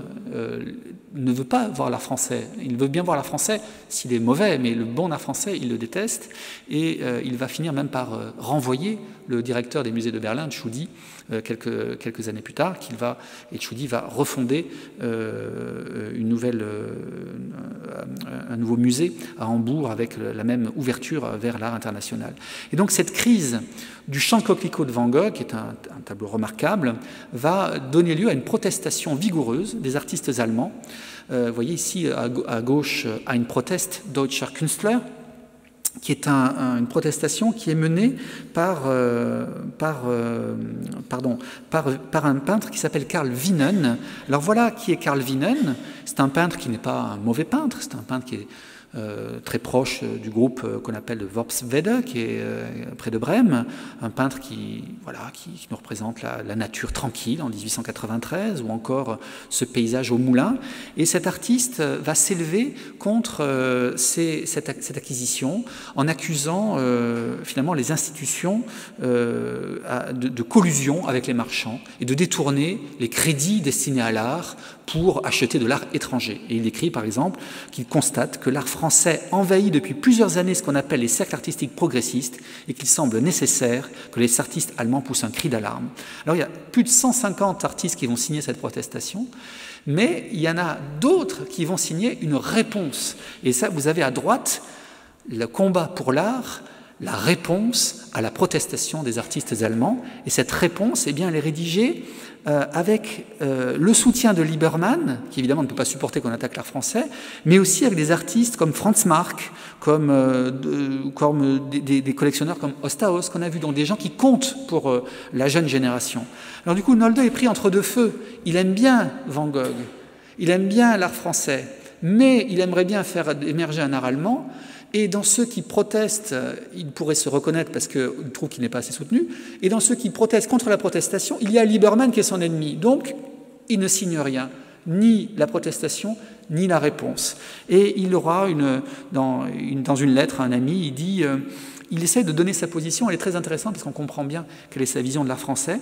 ne veut pas voir l'art français. Il veut bien voir l'art français s'il est mauvais, mais le bon art français, il le déteste, et il va finir même par renvoyer le directeur des musées de Berlin, Tschudi, quelques années plus tard, et Tschudi va refonder un nouveau musée à Hambourg avec la même ouverture vers l'art international. Et donc cette crise du Chant de coquelicot de Van Gogh, qui est un tableau remarquable, va donner lieu à une protestation vigoureuse des artistes allemands. Vous voyez ici à gauche Ein Protest Deutscher Künstler, qui est une protestation qui est menée par un peintre qui s'appelle Karl Wienen. Alors voilà qui est Karl Wienen. C'est un peintre qui n'est pas un mauvais peintre, c'est un peintre qui est très proche du groupe qu'on appelle le Worpswede, qui est près de Brême, un peintre qui nous représente la nature tranquille en 1893, ou encore ce paysage au moulin. Et cet artiste va s'élever contre cette acquisition en accusant finalement les institutions de collusion avec les marchands et de détourner les crédits destinés à l'art pour acheter de l'art étranger. Et il écrit par exemple qu'il constate que l'art français envahit depuis plusieurs années ce qu'on appelle les cercles artistiques progressistes et qu'il semble nécessaire que les artistes allemands poussent un cri d'alarme. Alors il y a plus de 150 artistes qui vont signer cette protestation, mais il y en a d'autres qui vont signer une réponse. Et ça, vous avez à droite le combat pour l'art, la réponse à la protestation des artistes allemands. Et cette réponse, eh bien, elle est rédigée avec le soutien de Liebermann, qui évidemment ne peut pas supporter qu'on attaque l'art français, mais aussi avec des artistes comme Franz Marc, comme des collectionneurs comme Ostaos, qu'on a vu, donc des gens qui comptent pour la jeune génération. Alors du coup, Nolde est pris entre deux feux. Il aime bien Van Gogh, il aime bien l'art français, mais il aimerait bien faire émerger un art allemand. Et dans ceux qui protestent, il pourrait se reconnaître parce qu'il trouve qu'il n'est pas assez soutenu. Et dans ceux qui protestent contre la protestation, il y a Liebermann qui est son ennemi. Donc, il ne signe rien, ni la protestation, ni la réponse. Et il aura, dans une lettre à un ami, il dit, il essaie de donner sa position, elle est très intéressante parce qu'on comprend bien quelle est sa vision de l'art français.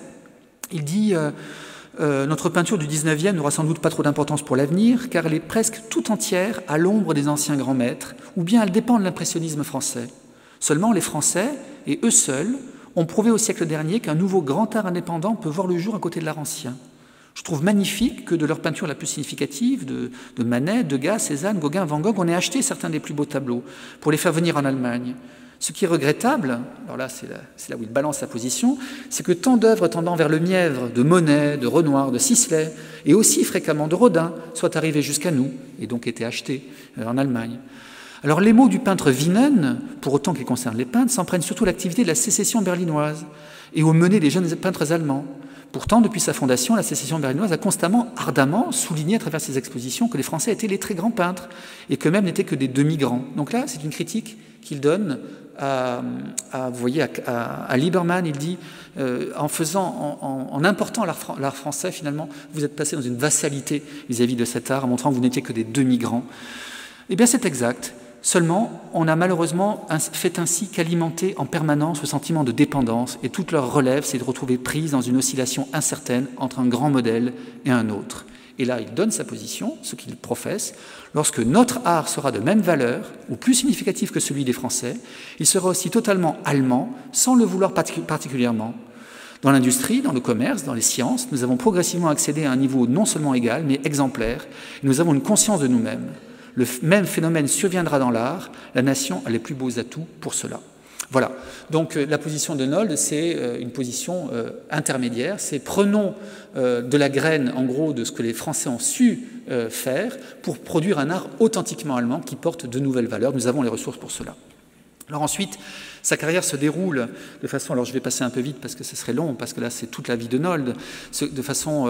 Il dit... notre peinture du 19e n'aura sans doute pas trop d'importance pour l'avenir, car elle est presque tout entière à l'ombre des anciens grands maîtres, ou bien elle dépend de l'impressionnisme français. Seulement, les Français, et eux seuls, ont prouvé au siècle dernier qu'un nouveau grand art indépendant peut voir le jour à côté de l'art ancien. Je trouve magnifique que de leur peinture la plus significative, de Manet, Degas, Cézanne, Gauguin, Van Gogh, on ait acheté certains des plus beaux tableaux pour les faire venir en Allemagne. Ce qui est regrettable, alors là c'est là où il balance sa position, c'est que tant d'œuvres tendant vers le mièvre de Monet, de Renoir, de Sisley, et aussi fréquemment de Rodin, soient arrivées jusqu'à nous, et donc étaient achetées en Allemagne. Alors les mots du peintre Wienen, pour autant qu'ils concernent les peintres, s'en prennent surtout à l'activité de la sécession berlinoise, et aux menées des jeunes peintres allemands. Pourtant, depuis sa fondation, la sécession berlinoise a constamment, ardemment souligné à travers ses expositions que les Français étaient les très grands peintres, et qu'eux-mêmes n'étaient que des demi-grands. Donc là, c'est une critique qu'il donne à Liebermann. Il dit, en important l'art français, finalement, vous êtes passé dans une vassalité vis-à-vis de cet art, en montrant que vous n'étiez que des demi-grands. Eh bien, c'est exact. Seulement, on a malheureusement fait ainsi qu'alimenter en permanence le sentiment de dépendance, et toute leur relève, c'est de retrouver prise dans une oscillation incertaine entre un grand modèle et un autre. Et là, il donne sa position, ce qu'il professe. Lorsque notre art sera de même valeur, ou plus significatif que celui des Français, il sera aussi totalement allemand, sans le vouloir particulièrement. Dans l'industrie, dans le commerce, dans les sciences, nous avons progressivement accédé à un niveau non seulement égal, mais exemplaire. Et nous avons une conscience de nous-mêmes. Le même phénomène surviendra dans l'art. La nation a les plus beaux atouts pour cela. Voilà. Donc la position de Nolde, c'est une position intermédiaire. C'est prenons de la graine, en gros, de ce que les Français ont su faire pour produire un art authentiquement allemand qui porte de nouvelles valeurs. Nous avons les ressources pour cela. Alors ensuite, sa carrière se déroule de façon, alors je vais passer un peu vite parce que ce serait long, parce que là c'est toute la vie de Nolde, de façon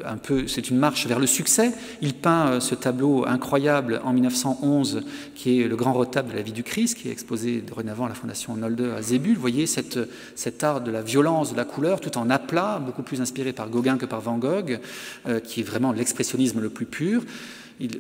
un peu, c'est une marche vers le succès. Il peint ce tableau incroyable en 1911, qui est le grand retable de la vie du Christ, qui est exposé dorénavant à la Fondation Nolde à Zébul. Vous voyez cet art de la violence, de la couleur, tout en aplat, beaucoup plus inspiré par Gauguin que par Van Gogh, qui est vraiment l'expressionnisme le plus pur.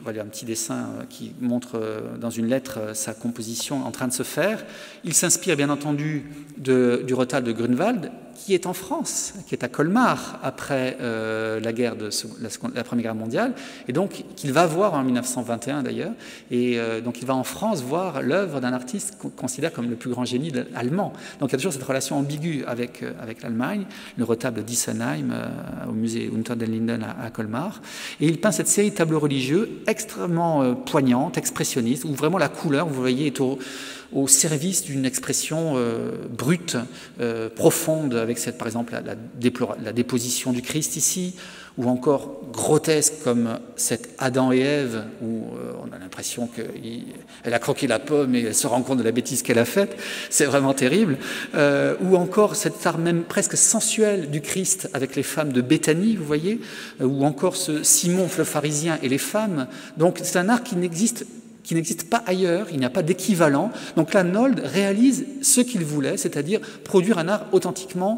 Voilà un petit dessin qui montre dans une lettre sa composition en train de se faire. Il s'inspire bien entendu du retable de Grunewald, qui est en France, qui est à Colmar après la Première Guerre mondiale, et donc qu'il va voir en 1921 d'ailleurs, et donc il va en France voir l'œuvre d'un artiste qu'on considère comme le plus grand génie allemand. Donc il y a toujours cette relation ambiguë avec l'Allemagne, le retable d'Issenheim au musée Unter den Linden à Colmar, et il peint cette série de tableaux religieux extrêmement poignante, expressionniste, où vraiment la couleur, vous voyez, est au service d'une expression brute, profonde, avec par exemple la déposition du Christ ici, ou encore grotesque comme cet Adam et Ève, où on a l'impression qu'elle a croqué la pomme et elle se rend compte de la bêtise qu'elle a faite, c'est vraiment terrible, ou encore cet art même presque sensuel du Christ avec les femmes de Béthanie, vous voyez, ou encore ce Simon le pharisien et les femmes. Donc c'est un art qui n'existe pas ailleurs, il n'y a pas d'équivalent. Donc là, Nold réalise ce qu'il voulait, c'est-à-dire produire un art authentiquement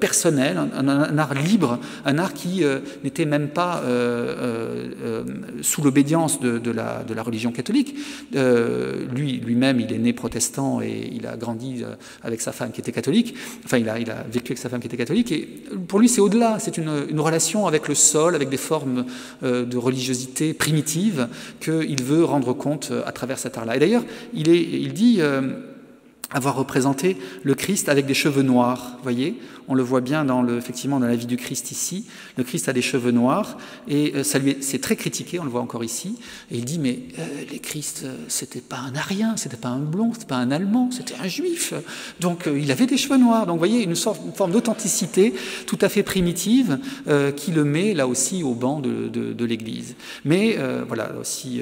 personnel, un art libre, un art qui n'était même pas sous l'obédience de la religion catholique. Lui-même, il est né protestant et il a grandi avec sa femme qui était catholique. Enfin, il a vécu avec sa femme qui était catholique. Et pour lui, c'est au-delà. C'est une relation avec le sol, avec des formes de religiosité primitive qu'il veut rendre compte à travers cet art-là. Et d'ailleurs, il dit avoir représenté le Christ avec des cheveux noirs, vous voyez, on le voit bien effectivement dans la vie du Christ ici, le Christ a des cheveux noirs, et c'est très critiqué, on le voit encore ici, et il dit, mais les Christ, c'était pas un arien, c'était pas un blond, c'était pas un allemand, c'était un juif, donc il avait des cheveux noirs, donc vous voyez, une forme d'authenticité tout à fait primitive, qui le met là aussi au banc de l'Église. Mais voilà, aussi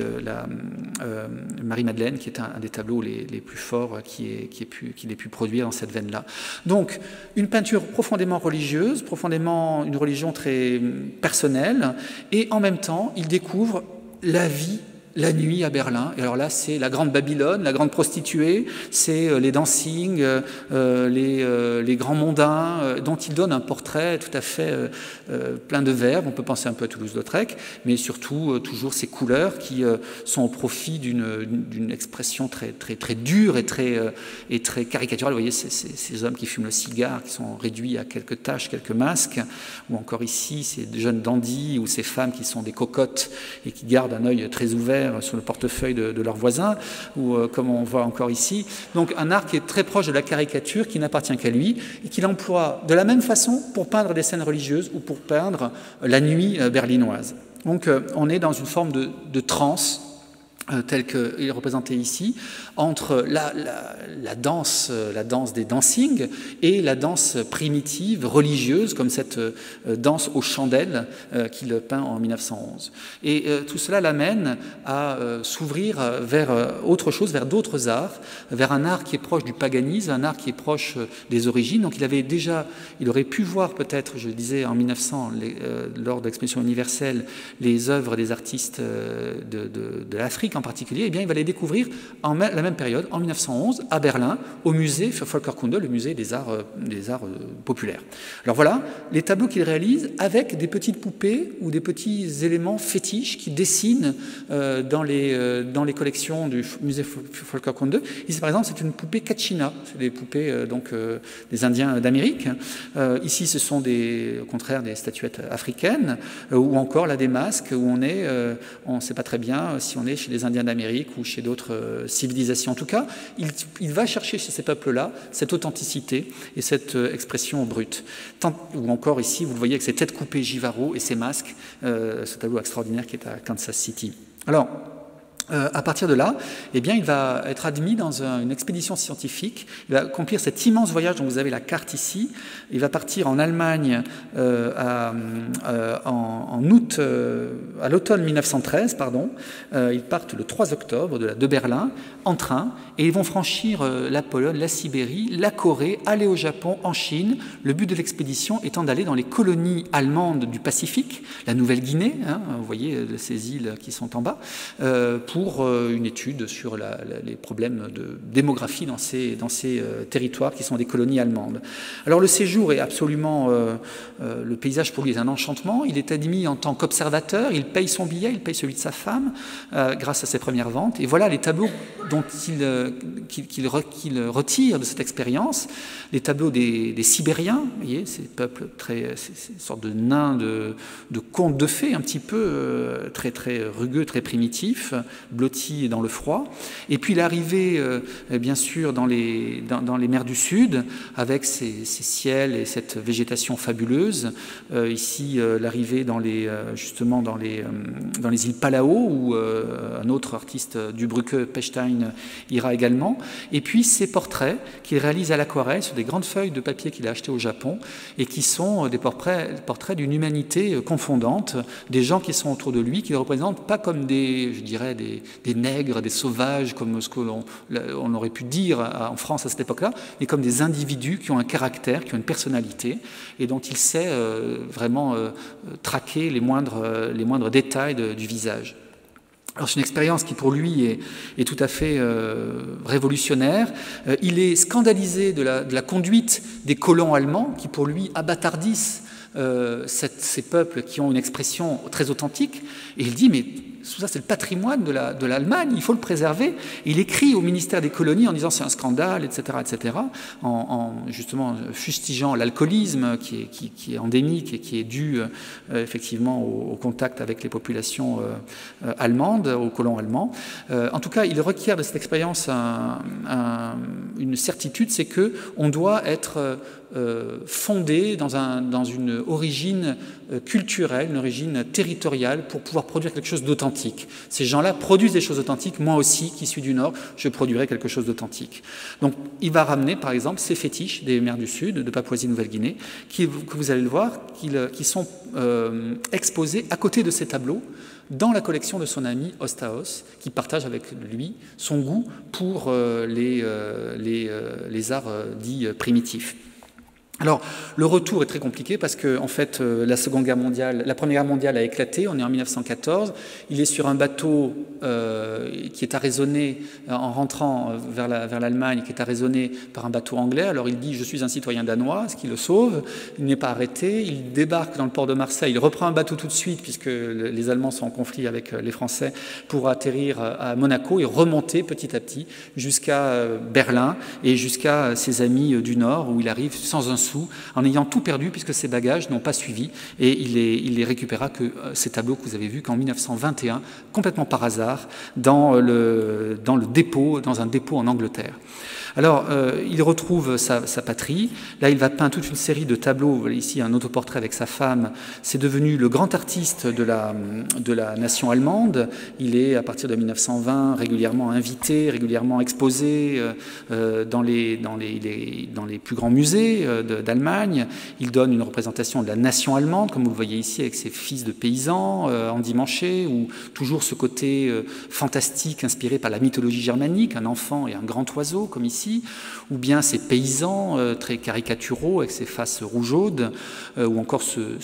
Marie-Madeleine, qui est un des tableaux les plus forts qu'il ait pu produire dans cette veine-là. Donc, une peinture profondément religieuse, une religion très personnelle, et en même temps, il découvre la vie la nuit à Berlin. Et alors là, c'est la grande Babylone, la grande prostituée, c'est les dancing, les grands mondains, dont il donne un portrait tout à fait plein de verve. On peut penser un peu à Toulouse-Lautrec, mais surtout toujours ces couleurs qui sont au profit d'une expression très dure et très caricaturale. Vous voyez, ces hommes qui fument le cigare, qui sont réduits à quelques taches, quelques masques, ou encore ici, ces jeunes dandys ou ces femmes qui sont des cocottes et qui gardent un œil très ouvert sur le portefeuille de leurs voisins, ou comme on voit encore ici. Donc un art qui est très proche de la caricature, qui n'appartient qu'à lui, et qu'il emploie de la même façon pour peindre des scènes religieuses ou pour peindre la nuit berlinoise. Donc on est dans une forme de transe, tel qu'il est représenté ici, entre la danse des dancing et la danse primitive, religieuse, comme cette danse aux chandelles qu'il peint en 1911. Et tout cela l'amène à s'ouvrir vers autre chose, vers d'autres arts, vers un art qui est proche du paganisme, un art qui est proche des origines. Donc il aurait pu voir peut-être, je le disais, en 1900, lors de l'exposition universelle, les œuvres des artistes de l'Afrique en particulier. Eh bien, il va les découvrir en la même période, en 1911, à Berlin, au musée für Völkerkunde, le musée des arts populaires. Alors voilà, les tableaux qu'il réalise avec des petites poupées ou des petits éléments fétiches qu'il dessine dans les collections du musée für Völkerkunde. Ici, par exemple, c'est une poupée Kachina, c'est des poupées des Indiens d'Amérique. Ici, ce sont au contraire des statuettes africaines, ou encore là des masques où on ne sait pas très bien si on est chez les Indiens d'Amérique ou chez d'autres civilisations. En tout cas, il va chercher chez ces peuples-là cette authenticité et cette expression brute. Ou encore ici, vous le voyez avec ses têtes coupées Givaro et ses masques, ce tableau extraordinaire qui est à Kansas City. Alors, à partir de là, eh bien, il va être admis dans une expédition scientifique. Il va accomplir cet immense voyage dont vous avez la carte ici. Il va partir en Allemagne en août, à l'automne 1913, pardon. Ils partent le 3 octobre de Berlin en train et ils vont franchir la Pologne, la Sibérie, la Corée, aller au Japon, en Chine. Le but de l'expédition étant d'aller dans les colonies allemandes du Pacifique, la Nouvelle-Guinée, vous voyez ces îles qui sont en bas, pour une étude sur les problèmes de démographie dans ces territoires qui sont des colonies allemandes. Alors le séjour est absolument... le paysage pour lui est un enchantement. Il est admis en tant qu'observateur, il paye son billet, il paye celui de sa femme grâce à ses premières ventes. Et voilà les tableaux dont retire de cette expérience les tableaux des Sibériens, vous voyez, ces peuples ces sortes de nains de contes de fées, un petit peu très rugueux, très primitifs, blottis dans le froid. Et puis l'arrivée, bien sûr, dans les mers du Sud, avec ces ciels et cette végétation fabuleuse. Ici, l'arrivée justement dans les îles Palau, où un autre artiste, Dubrücke Pechstein, ira également. Et puis ces portraits qu'il réalise à l'aquarelle sur des grandes feuilles de papier qu'il a achetées au Japon et qui sont des portraits d'une humanité confondante, des gens qui sont autour de lui, qui ne représentent pas comme des nègres, des sauvages, comme ce qu'on aurait pu dire en France à cette époque-là, mais comme des individus qui ont un caractère, qui ont une personnalité, et dont il sait vraiment traquer les moindres détails du visage. Alors c'est une expérience qui pour lui est tout à fait révolutionnaire. Il est scandalisé de la conduite des colons allemands qui pour lui abâtardissent ces peuples qui ont une expression très authentique. Et il dit, mais tout ça c'est le patrimoine de l'Allemagne, il faut le préserver. Et il écrit au ministère des colonies en disant c'est un scandale, etc., en justement fustigeant l'alcoolisme qui est endémique et qui est dû effectivement au contact avec les populations allemandes, aux colons allemands. En tout cas, il requiert de cette expérience une certitude, c'est qu'on doit être fondé dans une origine culturelle, une origine territoriale pour pouvoir produire quelque chose d'authentique. Ces gens-là produisent des choses authentiques, moi aussi, qui suis du Nord, je produirai quelque chose d'authentique. Donc il va ramener par exemple ces fétiches des mers du Sud, de Papouasie-Nouvelle-Guinée, que vous allez le voir, qui sont exposés à côté de ces tableaux, dans la collection de son ami Ostaos, qui partage avec lui son goût pour les arts dits primitifs. Alors, le retour est très compliqué parce que, en fait, la Première Guerre mondiale a éclaté. On est en 1914. Il est sur un bateau qui est arraisonné en rentrant vers l'Allemagne, qui est arraisonné par un bateau anglais. Alors, il dit « Je suis un citoyen danois », ce qui le sauve. Il n'est pas arrêté. Il débarque dans le port de Marseille. Il reprend un bateau tout de suite puisque les Allemands sont en conflit avec les Français pour atterrir à Monaco et remonter petit à petit jusqu'à Berlin et jusqu'à ses amis du Nord où il arrive sans un sou, en ayant tout perdu puisque ses bagages n'ont pas suivi, et il les récupéra que ces tableaux que vous avez vus qu'en 1921, complètement par hasard, dans un dépôt en Angleterre. Alors, il retrouve sa patrie. Là, il va peindre toute une série de tableaux. Vous voyez ici un autoportrait avec sa femme. C'est devenu le grand artiste de la nation allemande. Il est, à partir de 1920, régulièrement invité, régulièrement exposé dans les plus grands musées d'Allemagne. Il donne une représentation de la nation allemande, comme vous le voyez ici, avec ses fils de paysans endimanchés, ou toujours ce côté fantastique inspiré par la mythologie germanique, un enfant et un grand oiseau, comme ici, ou bien ces paysans très caricaturaux avec ses faces rougeaudes, ou encore ce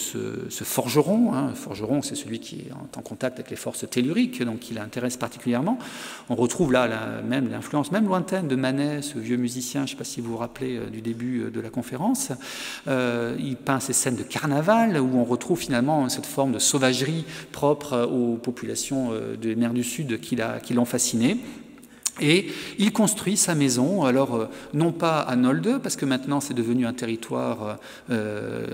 forgeron. Le forgeron, c'est celui qui est en contact avec les forces telluriques, donc qui l'intéresse particulièrement. On retrouve là même l'influence, même lointaine, de Manet, ce vieux musicien, je ne sais pas si vous vous rappelez du début de la conférence. Il peint ces scènes de carnaval, où on retrouve finalement cette forme de sauvagerie propre aux populations des mers du Sud qui l'ont fasciné. Et il construit sa maison, alors non pas à Nolde, parce que maintenant c'est devenu un territoire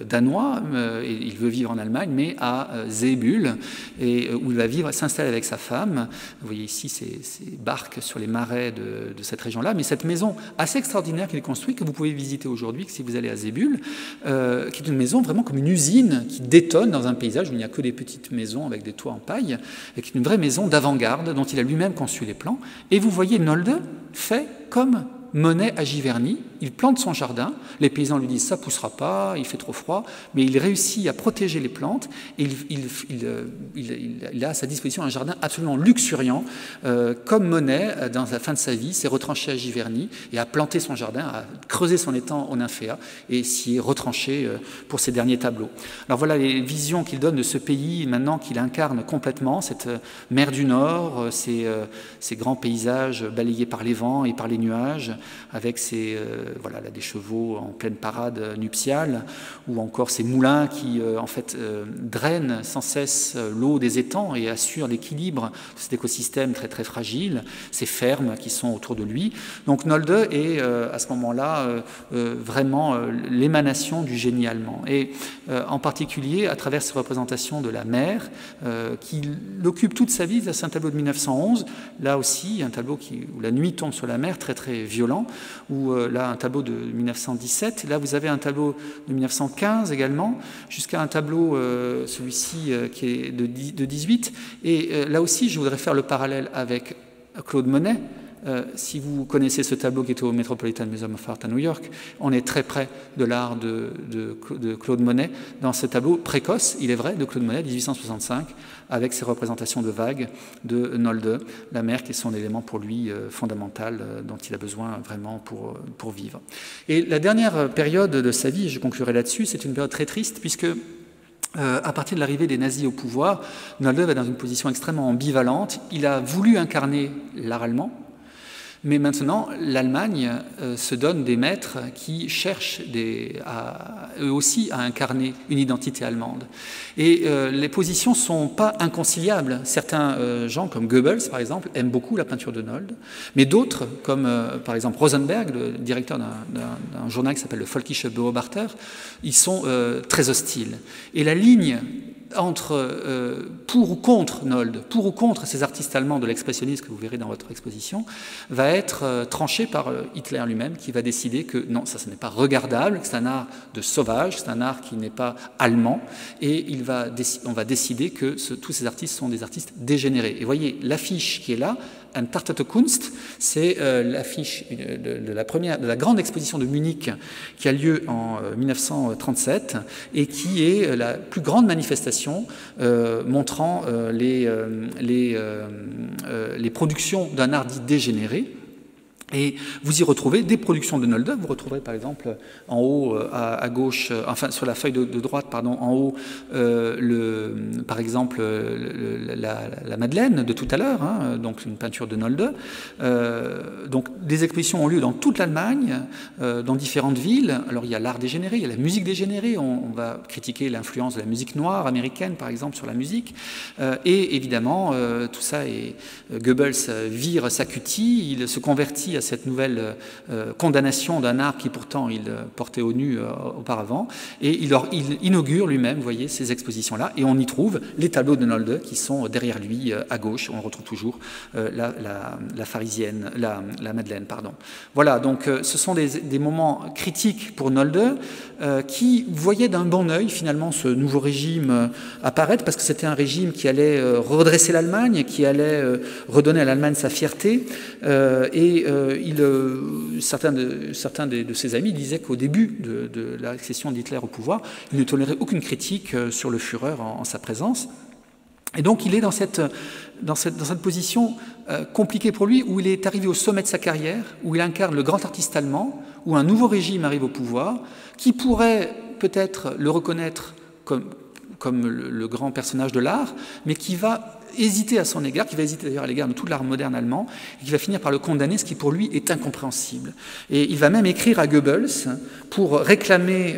danois, et il veut vivre en Allemagne, mais à Seebuhl, où il va s'installer avec sa femme. Vous voyez ici ces barques sur les marais de cette région-là, mais cette maison assez extraordinaire qu'il construit, que vous pouvez visiter aujourd'hui, si vous allez à Seebuhl, qui est une maison vraiment comme une usine qui détonne dans un paysage où il n'y a que des petites maisons avec des toits en paille, et qui est une vraie maison d'avant-garde dont il a lui-même conçu les plans. Et vous voyez Nolde fait comme Monet à Giverny. Il plante son jardin, les paysans lui disent ça poussera pas, il fait trop froid, mais il réussit à protéger les plantes et il a à sa disposition un jardin absolument luxuriant, comme Monet dans la fin de sa vie s'est retranché à Giverny et a planté son jardin, a creusé son étang au Nymphéa et s'y est retranché pour ses derniers tableaux. Alors voilà les visions qu'il donne de ce pays maintenant qu'il incarne complètement, cette mer du Nord, ces grands paysages balayés par les vents et par les nuages, avec ces voilà, là, des chevaux en pleine parade nuptiale, ou encore ces moulins qui en fait drainent sans cesse l'eau des étangs et assurent l'équilibre de cet écosystème très très fragile, ces fermes qui sont autour de lui. Donc Nolde est à ce moment-là vraiment l'émanation du génie allemand. Et en particulier à travers ses représentations de la mer, qui l'occupe toute sa vie. C'est un tableau de 1911, là aussi un tableau où la nuit tombe sur la mer, très très violent, ou là un tableau de 1917, là vous avez un tableau de 1915 également, jusqu'à un tableau, celui-ci qui est de 18, et là aussi je voudrais faire le parallèle avec Claude Monet. Si vous connaissez ce tableau qui était au Metropolitan Museum of Art à New York, on est très près de l'art de Claude Monet dans ce tableau précoce, il est vrai, de Claude Monet, 1865, avec ses représentations de vagues de Nolde, la mer qui est son élément pour lui fondamental, dont il a besoin vraiment pour vivre. Et la dernière période de sa vie, et je conclurai là-dessus, c'est une période très triste, puisque à partir de l'arrivée des nazis au pouvoir, Nolde va dans une position extrêmement ambivalente. Il a voulu incarner l'art allemand, mais maintenant, l'Allemagne se donne des maîtres qui cherchent eux aussi à incarner une identité allemande. Et les positions ne sont pas inconciliables. Certains gens, comme Goebbels, par exemple, aiment beaucoup la peinture de Nolde, mais d'autres, comme par exemple Rosenberg, le directeur d'un journal qui s'appelle le Völkische Beobachter, ils sont très hostiles. Et la ligne entre pour ou contre Nolde, pour ou contre ces artistes allemands de l'expressionnisme que vous verrez dans votre exposition, va être tranchée par Hitler lui-même, qui va décider que non, ça ce n'est pas regardable, que c'est un art de sauvage, c'est un art qui n'est pas allemand, et on va décider que tous ces artistes sont des artistes dégénérés. Et voyez, l'affiche qui est là, Entartete Kunst, c'est l'affiche de la grande exposition de Munich qui a lieu en 1937 et qui est la plus grande manifestation montrant les productions d'un art dit dégénéré. Et vous y retrouvez des productions de Nolde. Vous retrouverez par exemple en haut à gauche, enfin sur la feuille de droite, pardon, en haut, par exemple la Madeleine de tout à l'heure, hein, donc une peinture de Nolde. Donc des expositions ont lieu dans toute l'Allemagne, dans différentes villes. Alors il y a l'art dégénéré, il y a la musique dégénérée. On va critiquer l'influence de la musique noire américaine, par exemple, sur la musique. Et évidemment, tout ça, et Goebbels vire sa cutie, il se convertit à cette nouvelle condamnation d'un art qui pourtant il portait au nu auparavant, et il inaugure lui-même, vous voyez, ces expositions-là, et on y trouve les tableaux de Nolde qui sont derrière lui, à gauche, on retrouve toujours la Pharisienne, la Madeleine, pardon. Voilà, donc ce sont des moments critiques pour Nolde, qui voyait d'un bon œil finalement ce nouveau régime apparaître, parce que c'était un régime qui allait redresser l'Allemagne, qui allait redonner à l'Allemagne sa fierté, et certains de ses amis disaient qu'au début de l'accession d'Hitler au pouvoir, il ne tolérait aucune critique sur le Führer en sa présence. Et donc il est dans cette position compliquée pour lui, où il est arrivé au sommet de sa carrière, où il incarne le grand artiste allemand, où un nouveau régime arrive au pouvoir, qui pourrait peut-être le reconnaître comme le grand personnage de l'art, mais qui va hésiter à son égard, qui va hésiter d'ailleurs à l'égard de tout l'art moderne allemand, et qui va finir par le condamner, ce qui pour lui est incompréhensible. Et il va même écrire à Goebbels pour réclamer,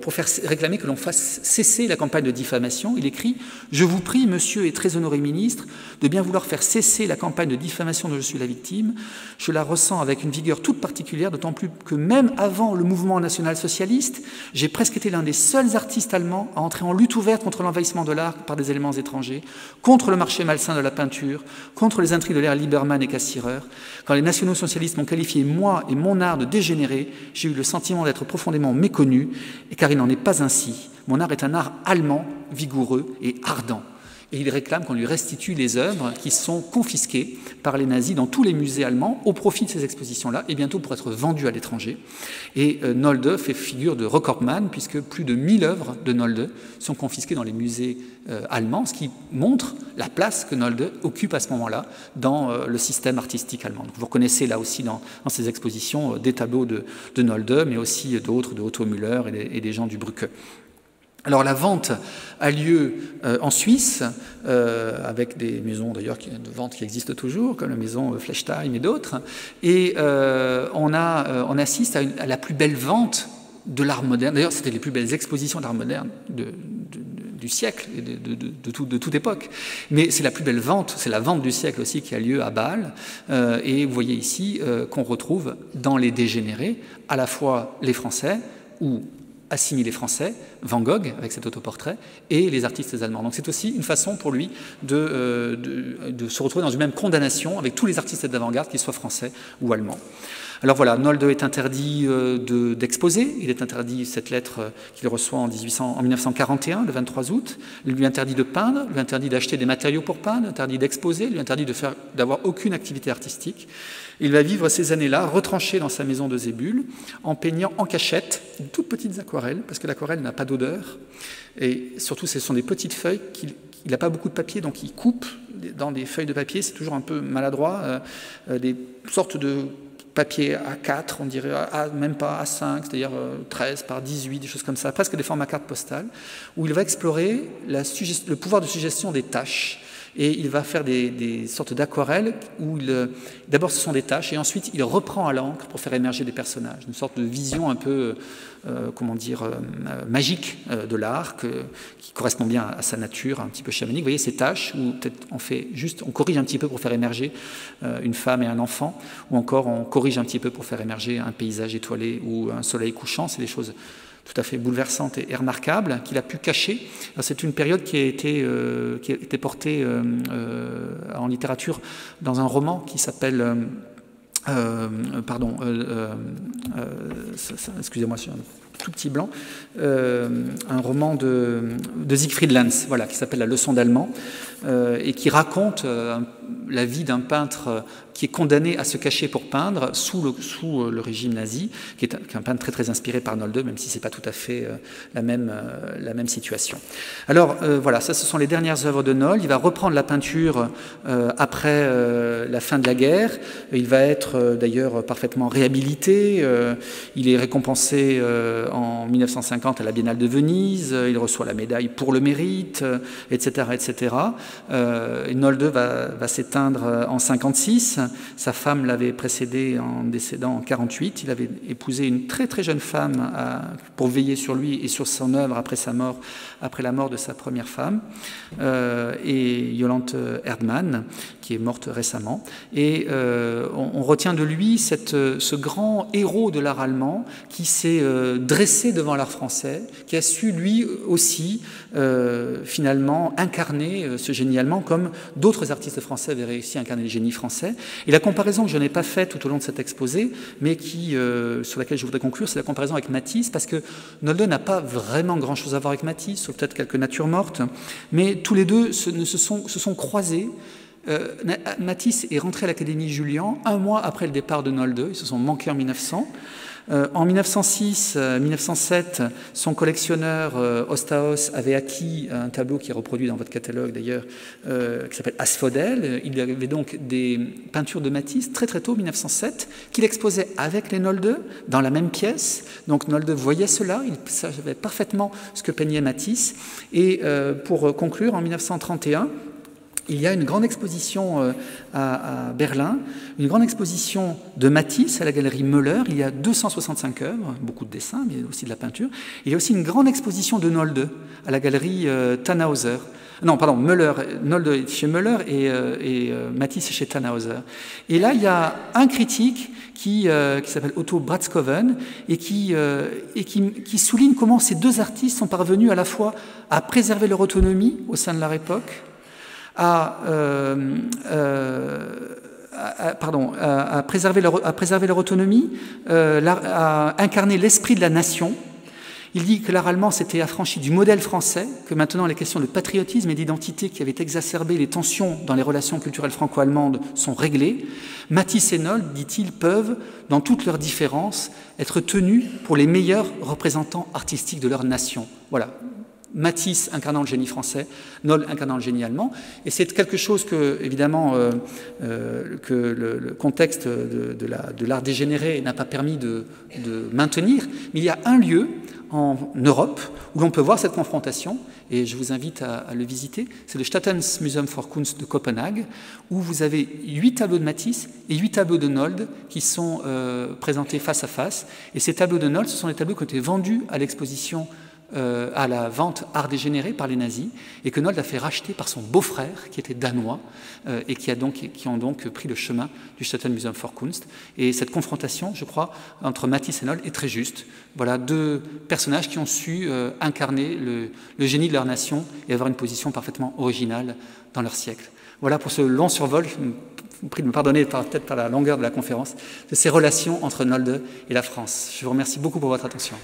faire réclamer que l'on fasse cesser la campagne de diffamation. Il écrit « Je vous prie, monsieur et très honoré ministre, de bien vouloir faire cesser la campagne de diffamation dont je suis la victime. Je la ressens avec une vigueur toute particulière, d'autant plus que même avant le mouvement national-socialiste, j'ai presque été l'un des seuls artistes allemands à entrer en lutte ouverte contre l'envahissement de l'art par des éléments étrangers, contre le marché malsain de la peinture, contre les intrigues de l'ère Liebermann et Cassirer. Quand les nationaux-socialistes m'ont qualifié, moi et mon art, de dégénéré, j'ai eu le sentiment d'être profondément méconnu, et car il n'en est pas ainsi. Mon art est un art allemand, vigoureux et ardent. Et il réclame qu'on lui restitue les œuvres qui sont confisquées par les nazis dans tous les musées allemands au profit de ces expositions-là, et bientôt pour être vendues à l'étranger. Et Nolde fait figure de recordman, puisque plus de 1000 œuvres de Nolde sont confisquées dans les musées allemands, ce qui montre la place que Nolde occupe à ce moment-là dans le système artistique allemand. Donc vous reconnaissez là aussi dans ces expositions des tableaux de Nolde, mais aussi d'autres, de Otto Müller et des gens du Brücke. Alors la vente a lieu en Suisse, avec des maisons d'ailleurs de vente qui existent toujours, comme la maison Flechtheim et d'autres, et on assiste à la plus belle vente de l'art moderne. D'ailleurs, c'était les plus belles expositions d'art moderne du siècle, et de toute époque. Mais c'est la plus belle vente, c'est la vente du siècle aussi qui a lieu à Bâle. Et vous voyez ici qu'on retrouve dans les dégénérés à la fois les Français, ou assimilés français, Van Gogh avec cet autoportrait, et les artistes allemands. Donc c'est aussi une façon pour lui de se retrouver dans une même condamnation avec tous les artistes d'avant-garde, qu'ils soient français ou allemands. Alors voilà, Nolde est interdit d'exposer, il est interdit, cette lettre qu'il reçoit en 1941, le 23 août, il lui interdit de peindre, il lui interdit d'acheter des matériaux pour peindre, il lui interdit d'exposer, il lui interdit d'avoir aucune activité artistique. Il va vivre ces années-là retranché dans sa maison de Zébul, en peignant en cachette de toutes petites aquarelles, parce que l'aquarelle n'a pas d'odeur, et surtout ce sont des petites feuilles qu'il n'a pas beaucoup de papier, donc il coupe dans des feuilles de papier, c'est toujours un peu maladroit, des sortes de papier A4, on dirait, même pas A5, c'est-à-dire 13 par 18, des choses comme ça, presque des formats carte postale, où il va explorer le pouvoir de suggestion des taches. Et il va faire des sortes d'aquarelles où d'abord ce sont des taches et ensuite il reprend à l'encre pour faire émerger des personnages, une sorte de vision un peu, magique de l'art qui correspond bien à sa nature, un petit peu chamanique. Vous voyez ces taches où peut-être on corrige un petit peu pour faire émerger une femme et un enfant, ou encore on corrige un petit peu pour faire émerger un paysage étoilé ou un soleil couchant. C'est des choses tout à fait bouleversante et remarquable, qu'il a pu cacher. C'est une période qui a été portée en littérature dans un roman qui s'appelle... excusez-moi, je suis un tout petit blanc, un roman de Siegfried Lenz, voilà, qui s'appelle La leçon d'allemand, et qui raconte la vie d'un peintre qui est condamné à se cacher pour peindre sous le régime nazi, qui est un peintre très très inspiré par Nolde, même si c'est pas tout à fait la même situation. Alors voilà, ça ce sont les dernières œuvres de Nolde. Il va reprendre la peinture après la fin de la guerre. Il va être d'ailleurs parfaitement réhabilité. Il est récompensé en 1950 à la Biennale de Venise. Il reçoit la médaille pour le mérite, etc., etc. Nolde va s'éteindre en 1956. Sa femme l'avait précédé en décédant en 1948. Il avait épousé une très très jeune femme pour veiller sur lui et sur son œuvre après la mort de sa première femme, et Jolante Erdmann, qui est morte récemment. Et on retient de lui ce grand héros de l'art allemand qui s'est dressé devant l'art français, qui a su lui aussi finalement incarner ce génie allemand comme d'autres artistes français avaient réussi à incarner le génie français. Et la comparaison que je n'ai pas faite tout au long de cet exposé, mais sur laquelle je voudrais conclure, c'est la comparaison avec Matisse, parce que Nolde n'a pas vraiment grand-chose à voir avec Matisse, sauf peut-être quelques natures mortes, mais tous les deux se sont croisés. Matisse est rentré à l'Académie Julian un mois après le départ de Nolde, ils se sont manqués en 1900. En 1906-1907, son collectionneur Ostaos avait acquis un tableau qui est reproduit dans votre catalogue d'ailleurs, qui s'appelle Asphodèle. Il y avait donc des peintures de Matisse très très tôt, 1907, qu'il exposait avec les Nolde dans la même pièce. Donc Nolde voyait cela, il savait parfaitement ce que peignait Matisse. Et pour conclure, en 1931, il y a une grande exposition à Berlin, une grande exposition de Matisse à la galerie Möller. Il y a 265 œuvres, beaucoup de dessins, mais aussi de la peinture. Il y a aussi une grande exposition de Nolde à la galerie Tannhauser. Non, pardon, Möller, Nolde est chez Möller et Matisse est chez Tannhauser. Et là, il y a un critique qui s'appelle Otto Bratzkoven et qui souligne comment ces deux artistes sont parvenus à la fois à préserver leur autonomie au sein de leur époque, à préserver leur autonomie, à incarner l'esprit de la nation. Il dit que l'art allemand s'était affranchi du modèle français, que maintenant les questions de patriotisme et d'identité qui avaient exacerbé les tensions dans les relations culturelles franco-allemandes sont réglées. Matisse et Nolde, dit-il, peuvent, dans toutes leurs différences, être tenus pour les meilleurs représentants artistiques de leur nation. Voilà. Matisse incarnant le génie français, Nolde incarnant le génie allemand. Et c'est quelque chose que, évidemment, que le contexte de l'art dégénéré n'a pas permis de maintenir. Mais il y a un lieu en Europe où l'on peut voir cette confrontation, et je vous invite à le visiter, c'est le Statens-Museum for Kunst de Copenhague, où vous avez 8 tableaux de Matisse et 8 tableaux de Nolde qui sont présentés face à face. Et ces tableaux de Nolde, ce sont les tableaux qui ont été vendus à l'exposition, à la vente art dégénéré par les nazis, et que Nolde a fait racheter par son beau-frère, qui était danois, et qui ont donc pris le chemin du Statens-Museum for Kunst. Et cette confrontation, je crois, entre Matisse et Nolde est très juste. Voilà 2 personnages qui ont su incarner le génie de leur nation et avoir une position parfaitement originale dans leur siècle. Voilà pour ce long survol. Je vous prie de me pardonner peut-être par la longueur de la conférence, de ces relations entre Nolde et la France. Je vous remercie beaucoup pour votre attention.